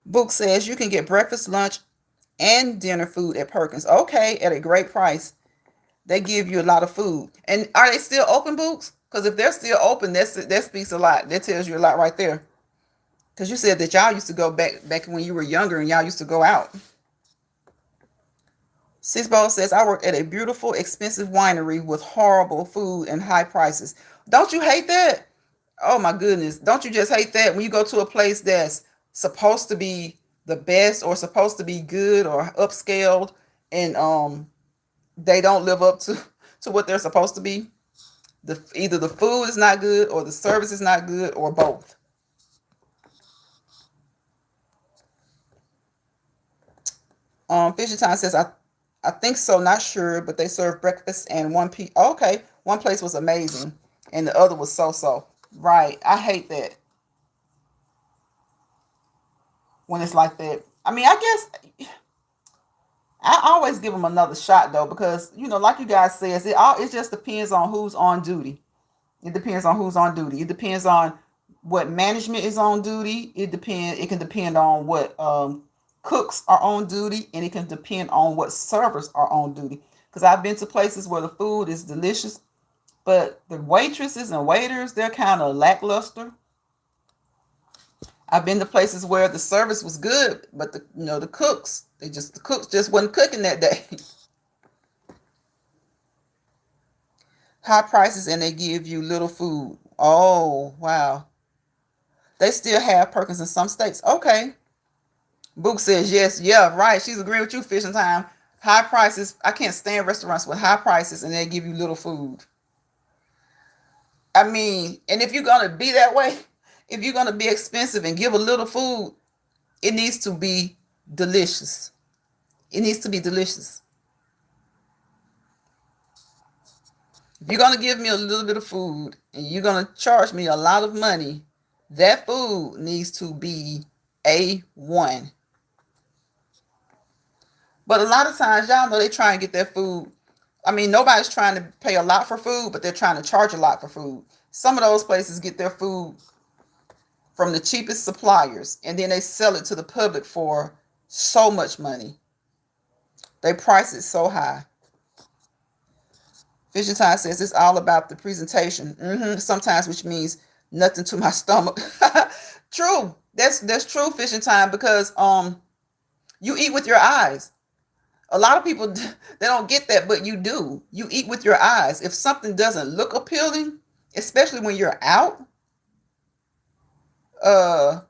Book says you can get breakfast, lunch, and dinner food at Perkins. Okay, at a great price. They give you a lot of food. And are they still open, Books? Because if they're still open, that speaks a lot. That tells you a lot right there. Because you said that y'all used to go back when you were younger, and y'all used to go out. Six Bowl says, I work at a beautiful, expensive winery with horrible food and high prices. Don't you hate that? Oh my goodness. Don't you just hate that when you go to a place that's supposed to be the best, or supposed to be good or upscaled, and they don't live up to what they're supposed to be? Either the food is not good, or the service is not good, or both. Fishing Time says, I think so, not sure, but they serve breakfast and okay, one place was amazing and the other was so. Right. I hate that when it's like that. I mean, I guess I always give them another shot though, because like you guys says, it just depends on who's on duty. It depends on who's on duty. It depends on what management is on duty. It can depend on what cooks are on duty, and it can depend on what servers are on duty. Because I've been to places where the food is delicious, but the waitresses and waiters, they're kind of lackluster. I've been to places where the service was good, but the cooks just wasn't cooking that day. High prices, and they give you little food. Oh wow. They still have Perkins in some states. Okay. Book says yes, yeah, right. She's agreeing with you, Fishing Time. High prices. I can't stand restaurants with high prices and they give you little food. I mean, and if you're gonna be that way, if you're gonna be expensive and give a little food, it needs to be delicious. It needs to be delicious. If you're gonna give me a little bit of food and you're gonna charge me a lot of money, that food needs to be A1. But a lot of times, y'all know they try and get their food. I mean, nobody's trying to pay a lot for food, but they're trying to charge a lot for food. Some of those places get their food from the cheapest suppliers, and then they sell it to the public for so much money. They price it so high. Fishing Time says it's all about the presentation. Sometimes, which means nothing to my stomach. True. That's true, Fishing Time, because you eat with your eyes. A lot of people they don't get that, but you do. You eat with your eyes. If something doesn't look appealing, especially when you're out, uh,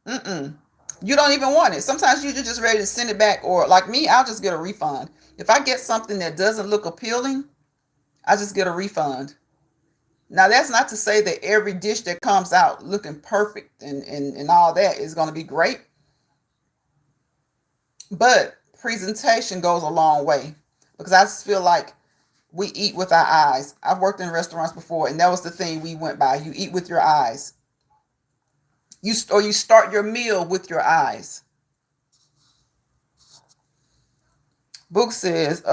you don't even want it. Sometimes you're just ready to send it back, or like me, I'll just get a refund. If I get something that doesn't look appealing, I just get a refund. Now, that's not to say that every dish that comes out looking perfect and all that is going to be great, but presentation goes a long way, because I just feel like we eat with our eyes. I've worked in restaurants before, and that was the thing we went by. You eat with your eyes. You start your meal with your eyes. Book says,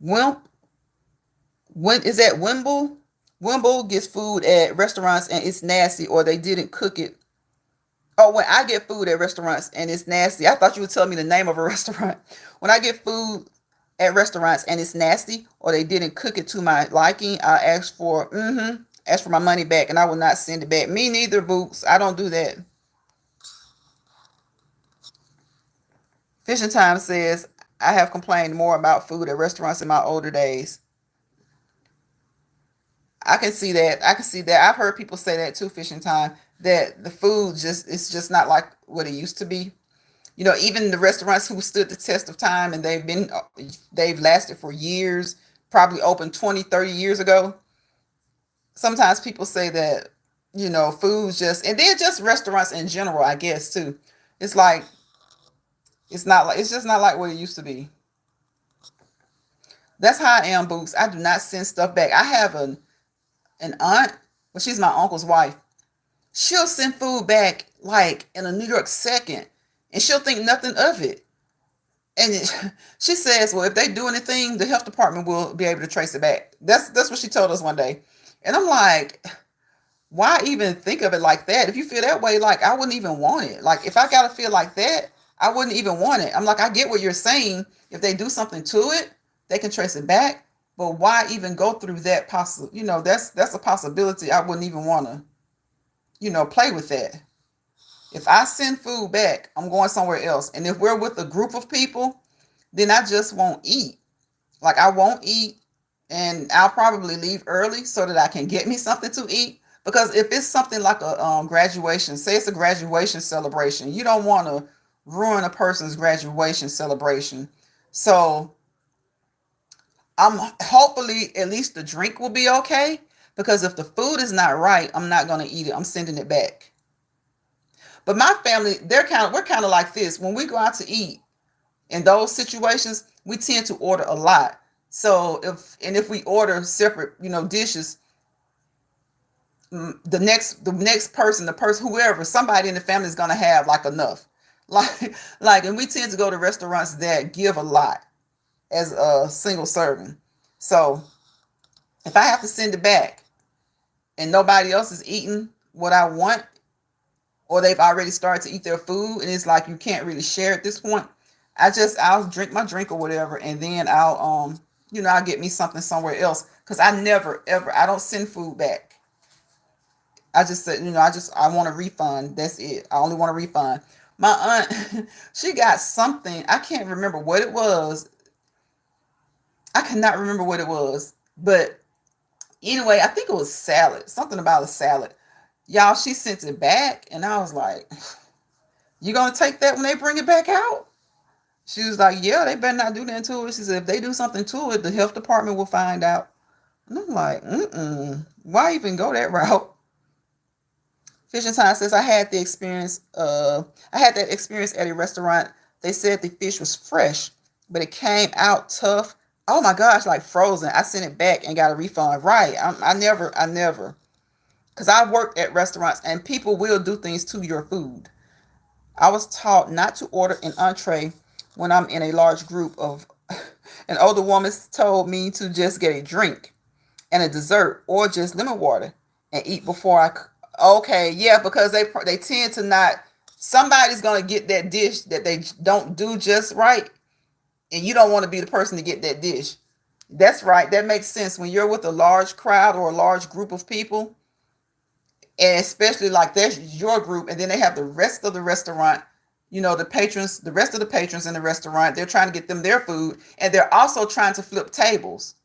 Wimp, when is that Wimble? Wimble gets food at restaurants and it's nasty, or they didn't cook it. Oh, when I get food at restaurants and it's nasty, I thought you would tell me the name of a restaurant. When I get food at restaurants and it's nasty, or they didn't cook it to my liking, I ask for my money back, and I will not send it back. Me neither, Boots. I don't do that. Fishing Time says, I have complained more about food at restaurants in my older days. I can see that. I can see that. I've heard people say that too, Fishing Time, that the food it's just not like what it used to be. Even the restaurants who stood the test of time, and they've lasted for years, probably opened 20, 30 years ago. Sometimes people say that, food's just, and then just restaurants in general, I guess too. It's like, it's just not like what it used to be. That's how I am, Boots. I do not send stuff back. I have an aunt, well, she's my uncle's wife. She'll send food back like in a New York second, and she'll think nothing of it. And she says, well, if they do anything, the health department will be able to trace it back. That's what she told us one day. And I'm like, why even think of it like that? If you feel that way, like, I wouldn't even want it. Like, if I got to feel like that, I wouldn't even want it. I'm like, I get what you're saying. If they do something to it, they can trace it back. But why even go through that that's a possibility. I wouldn't even want to, play with that. If I send food back, I'm going somewhere else. And if we're with a group of people, then I just won't eat. Like, I won't eat, and I'll probably leave early so that I can get me something to eat. Because if it's something like a graduation, say it's a graduation celebration, you don't want to ruin a person's graduation celebration. So I'm hopefully at least the drink will be okay. Because if the food is not right, I'm not going to eat it. I'm sending it back. But my family, we're kind of like this. When we go out to eat, in those situations, we tend to order a lot. So if we order separate, dishes, the next person, whoever, somebody in the family is going to have like enough. And we tend to go to restaurants that give a lot as a single serving. So if I have to send it back and nobody else is eating what I want, or they've already started to eat their food, and it's like you can't really share at this point, I'll drink my drink or whatever, and then I'll get me something somewhere else, because I never ever, I don't send food back. I just said, I want a refund. That's it. I only want a refund. My aunt, she got something. I can't remember what it was. I cannot remember what it was, but anyway, I think it was salad. Something about a salad. Y'all, she sent it back, and I was like, you gonna take that when they bring it back out? She was like, yeah, they better not do that to it. She said, if they do something to it, the health department will find out. And I'm like, why even go that route? Fishing Time says, I had that experience at a restaurant. They said the fish was fresh, but it came out tough. Oh my gosh, like frozen. I sent it back and got a refund. Right. I never. Because I've worked at restaurants, and people will do things to your food. I was taught not to order an entree when I'm in a large group of. An older woman told me to just get a drink and a dessert, or just lemon water, and eat before Okay, yeah, because they tend to not. Somebody's gonna get that dish that they don't do just right, and you don't want to be the person to get that dish. That's right. That makes sense when you're with a large crowd or a large group of people, and especially like there's your group, and then they have the rest of the restaurant. You know, the patrons, the rest of the patrons in the restaurant, they're trying to get them their food, and they're also trying to flip tables.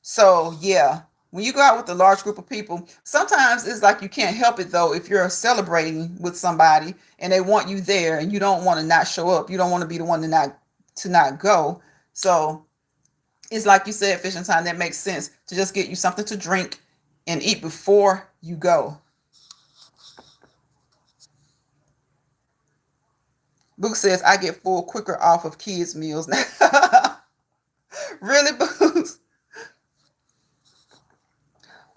So yeah, when you go out with a large group of people, sometimes it's like you can't help it though. If you're celebrating with somebody and they want you there, and you don't want to not show up, you don't want to be the one to not go. So it's like you said, Fishing Time. That makes sense to just get you something to drink and eat before you go. Book says I get full quicker off of kids meals now. Really, Boots?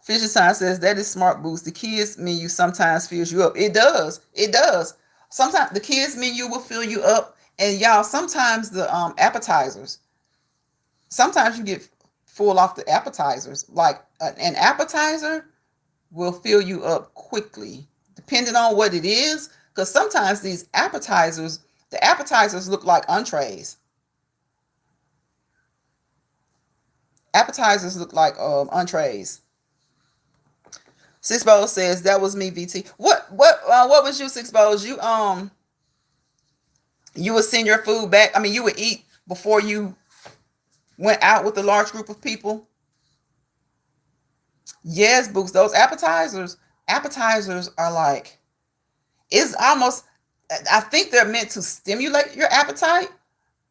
Fisher Sign says that is smart, Boost. The kids menu sometimes fills you up. It does. It does. Sometimes the kids menu will fill you up, and y'all, sometimes the appetizers. Sometimes you get full off the appetizers. Like an appetizer will fill you up quickly, depending on what it is. Because sometimes these appetizers, the appetizers look like entrees. Appetizers look like entrees. Six Bowls says that was me, VT. What was you, Six Bowls? You would send your food back. I mean, you would eat before you went out with a large group of people. Yes, Books. Those appetizers are like, it's almost. I think they're meant to stimulate your appetite,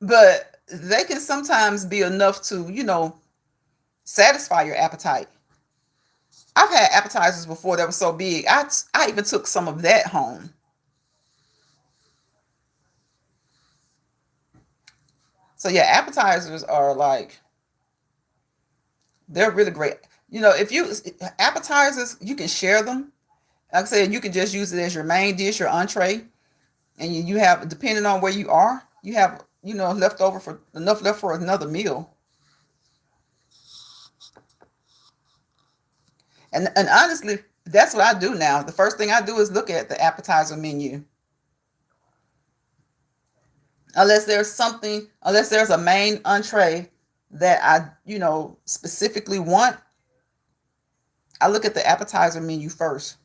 but they can sometimes be enough to satisfy your appetite. I've had appetizers before that were so big. I even took some of that home. So yeah, appetizers are like, they're really great. If you appetizers, you can share them. Like I said, you can just use it as your main dish, your entree, and you have, depending on where you are, you have leftover for enough left for another meal. And honestly, that's what I do now. The first thing I do is look at the appetizer menu. Unless there's a main entree that I, specifically want, I look at the appetizer menu first.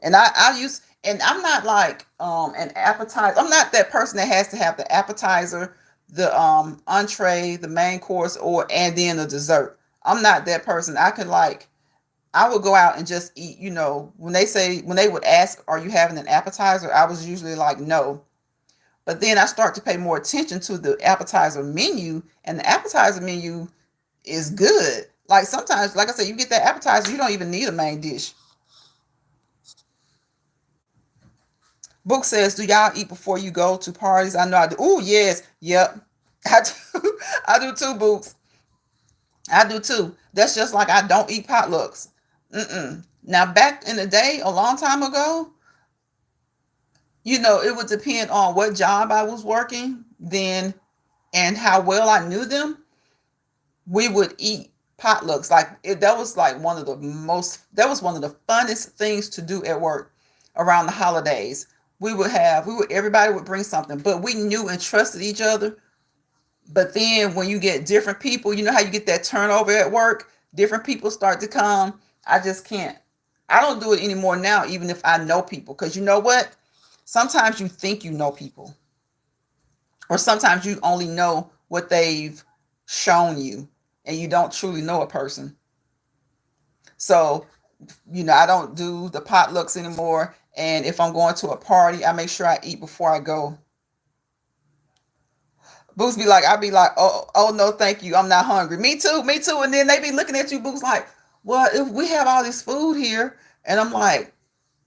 And and I'm not like an appetizer. I'm not that person that has to have the appetizer, the entree, the main course, and then the dessert. I'm not that person. I would go out and just eat, when they would ask, are you having an appetizer? I was usually like, no. But then I start to pay more attention to the appetizer menu, and the appetizer menu is good. Like sometimes, like I said, you get that appetizer, you don't even need a main dish. Book says, do y'all eat before you go to parties? I know I do. Oh, yes. Yep. I do. I do too, Books. I do too. That's just like I don't eat potlucks. Mm-mm. Now, back in the day, a long time ago, it would depend on what job I was working then and how well I knew them. We would eat potlucks. That was like that was one of the funnest things to do at work around the holidays. Everybody would bring something, but we knew and trusted each other. But then when you get different people, you know how you get that turnover at work, different people start to come. I just can't. I don't do it anymore now, even if I know people. Because you know what? Sometimes you think you know people, or sometimes you only know what they've shown you, and you don't truly know a person. So, I don't do the potlucks anymore. And if I'm going to a party, I make sure I eat before I go. Boots be like, I'll be like, oh no, thank you. I'm not hungry. Me too, me too. And then they be looking at you, Boots, like, well, if we have all this food here, and I'm like,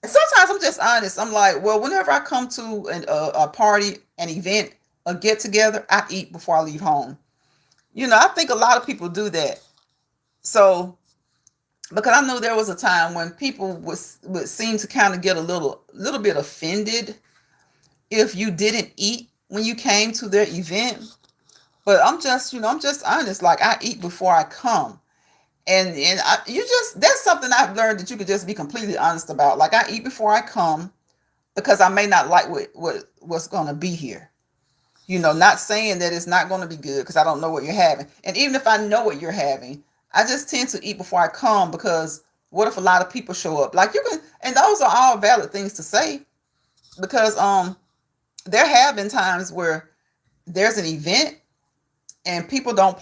and sometimes I'm just honest. I'm like, well, whenever I come to a party, an event, a get together, I eat before I leave home. I think a lot of people do that. So, because I know there was a time when people would seem to kind of get a little bit offended if you didn't eat when you came to their event. But I'm just honest. Like I eat before I come. You just, that's something I've learned that you could just be completely honest about. Like, I eat before I come because I may not like what's going to be here. Not saying that it's not going to be good because I don't know what you're having. And even if I know what you're having, I just tend to eat before I come because what if a lot of people show up? Like, you can, and those are all valid things to say because there have been times where there's an event and people don't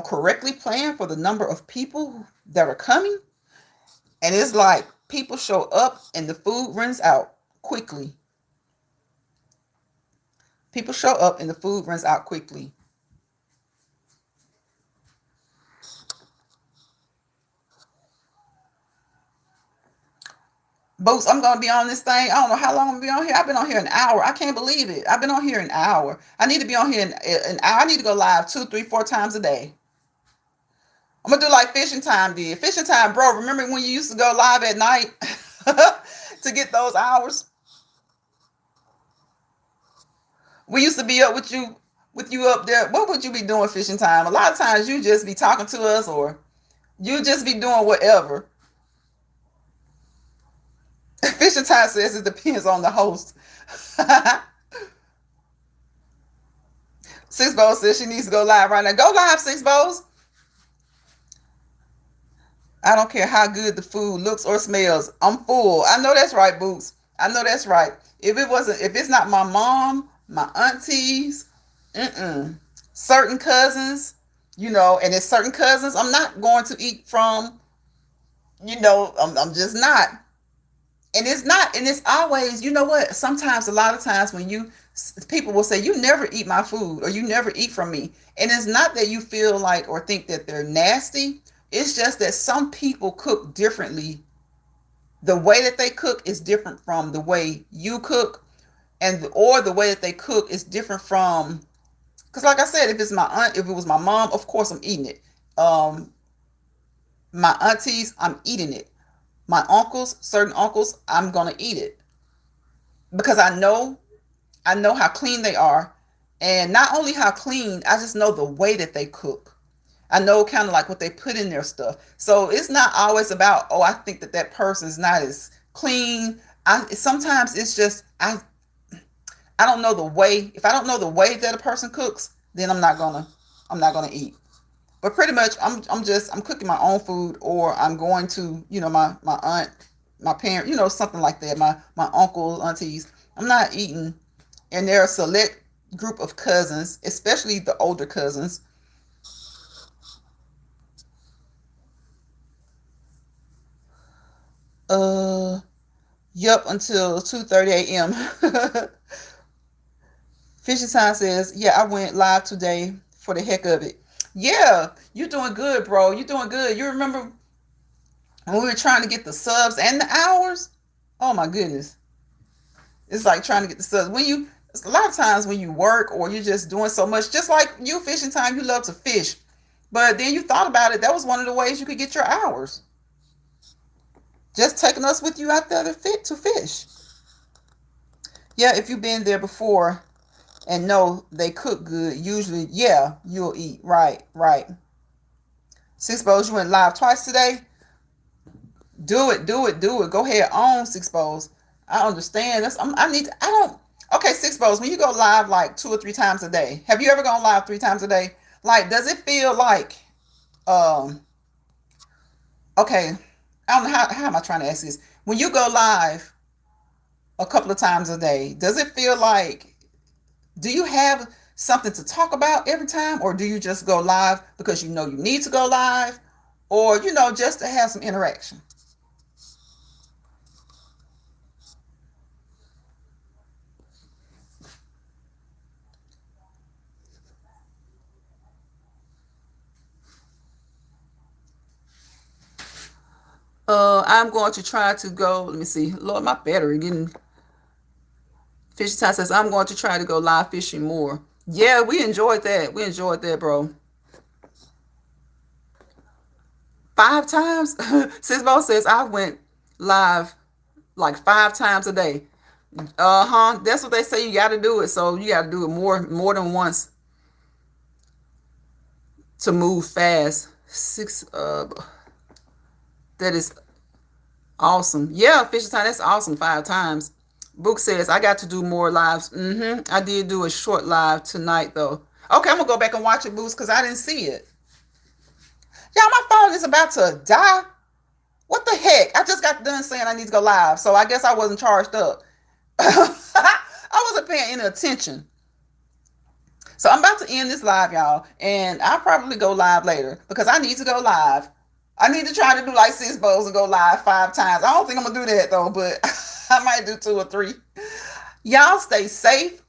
correctly plan for the number of people that are coming. And it's like people show up and the food runs out quickly. People show up and the food runs out quickly. Boots, I'm gonna be on this thing. I don't know how long I'm gonna be on here. I've been on here an hour. I can't believe it. I've been on here an hour. I need to be on here an hour. I need to go live 2, 3, 4 times a day. I'm gonna do like Fishing Time did. Fishing Time, bro. Remember when you used to go live at night to get those hours? We used to be up with you up there. What would you be doing Fishing Time? A lot of times you just be talking to us or you just be doing whatever. Fishing Time says it depends on the host. Six Bows says she needs to go live right now. Go live, Six Bows. I don't care how good the food looks or smells. I'm full. I know that's right, Boots. I know that's right. If it's not my mom, my aunties, certain cousins, and it's certain cousins, I'm not going to eat from. I'm just not. And it's not, and it's always, you know what? Sometimes, a lot of times, when people will say, "You never eat my food," or "You never eat from me," and it's not that you feel like or think that they're nasty. It's just that some people cook differently. The way that they cook is different from the way you cook, or the way that they cook is different from. Because, like I said, if it was my mom, of course I'm eating it. My aunties, I'm eating it. My uncles, certain uncles, I'm gonna eat it because I know how clean they are, and not only how clean, I just know the way that they cook. I know kind of like what they put in their stuff. So it's not always about, oh, I think that person's not as clean. Sometimes it's just I don't know the way. If I don't know the way that a person cooks, then I'm not gonna eat. But pretty much I'm cooking my own food, or I'm going to, my aunt, my parent, something like that, my uncles, aunties. I'm not eating. And there are a select group of cousins, especially the older cousins. Yup, until 2:30 a.m. Fishing Time says, yeah, I went live today for the heck of it. Yeah, you're doing good, bro. You're doing good. You remember when we were trying to get the subs and the hours? Oh my goodness. It's like trying to get the subs. A lot of times when you work or you're just doing so much, just like you, Fishing Time, you love to fish. But then you thought about it. That was one of the ways you could get your hours. Just taking us with you out there to fish. Yeah, if you've been there before and know they cook good, usually, yeah, you'll eat. Right. Six Bows, you went live twice today. Do it. Go ahead, on Six Bows. I understand. Okay, Six Bows, when you go live like 2 or 3 times a day, have you ever gone live 3 times a day? Like, does it feel like, okay, I don't know how am I trying to ask this? When you go live a couple of times a day, does it feel like, do you have something to talk about every time, or do you just go live because you need to go live, or just to have some interaction? I'm going to try to go. Let me see. Lord, my battery getting. Fishing Time says, I'm going to try to go live fishing more. Yeah, we enjoyed that. Bro. 5 times? Sisbo says, I went live like 5 times a day. That's what they say. You got to do it. So you got to do it more than once to move fast. Six, that is awesome. Yeah, Fisher Time, that's awesome. 5 times. Book says, I got to do more lives. I did do a short live tonight, though. Okay, I'm going to go back and watch it, Boots, because I didn't see it. Y'all, my phone is about to die. What the heck? I just got done saying I need to go live, so I guess I wasn't charged up. I wasn't paying any attention. So I'm about to end this live, y'all, and I'll probably go live later because I need to go live. I need to try to do like 6 bowls and go live 5 times. I don't think I'm going to do that, though, but I might do 2 or 3. Y'all stay safe,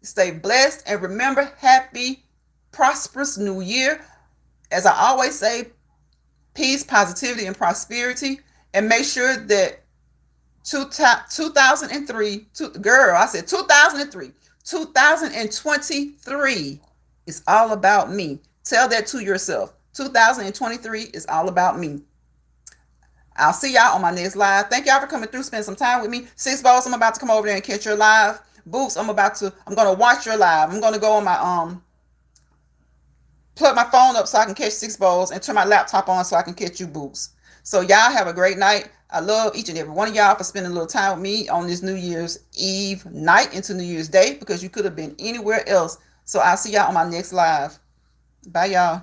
stay blessed, and remember, happy, prosperous new year. As I always say, peace, positivity, and prosperity. And make sure that 2003, girl, I said 2003, 2023 is all about me. Tell that to yourself. 2023 is all about me. I'll see y'all on my next live. Thank y'all for coming through, spend some time with me. 6 Balls, I'm about to come over there and catch your live. Boots, I'm going to watch your live. I'm going to go on my, plug my phone up so I can catch 6 Balls and turn my laptop on so I can catch you, Boots. So y'all have a great night. I love each and every one of y'all for spending a little time with me on this New Year's Eve night into New Year's Day because you could have been anywhere else. So I'll see y'all on my next live. Bye, y'all.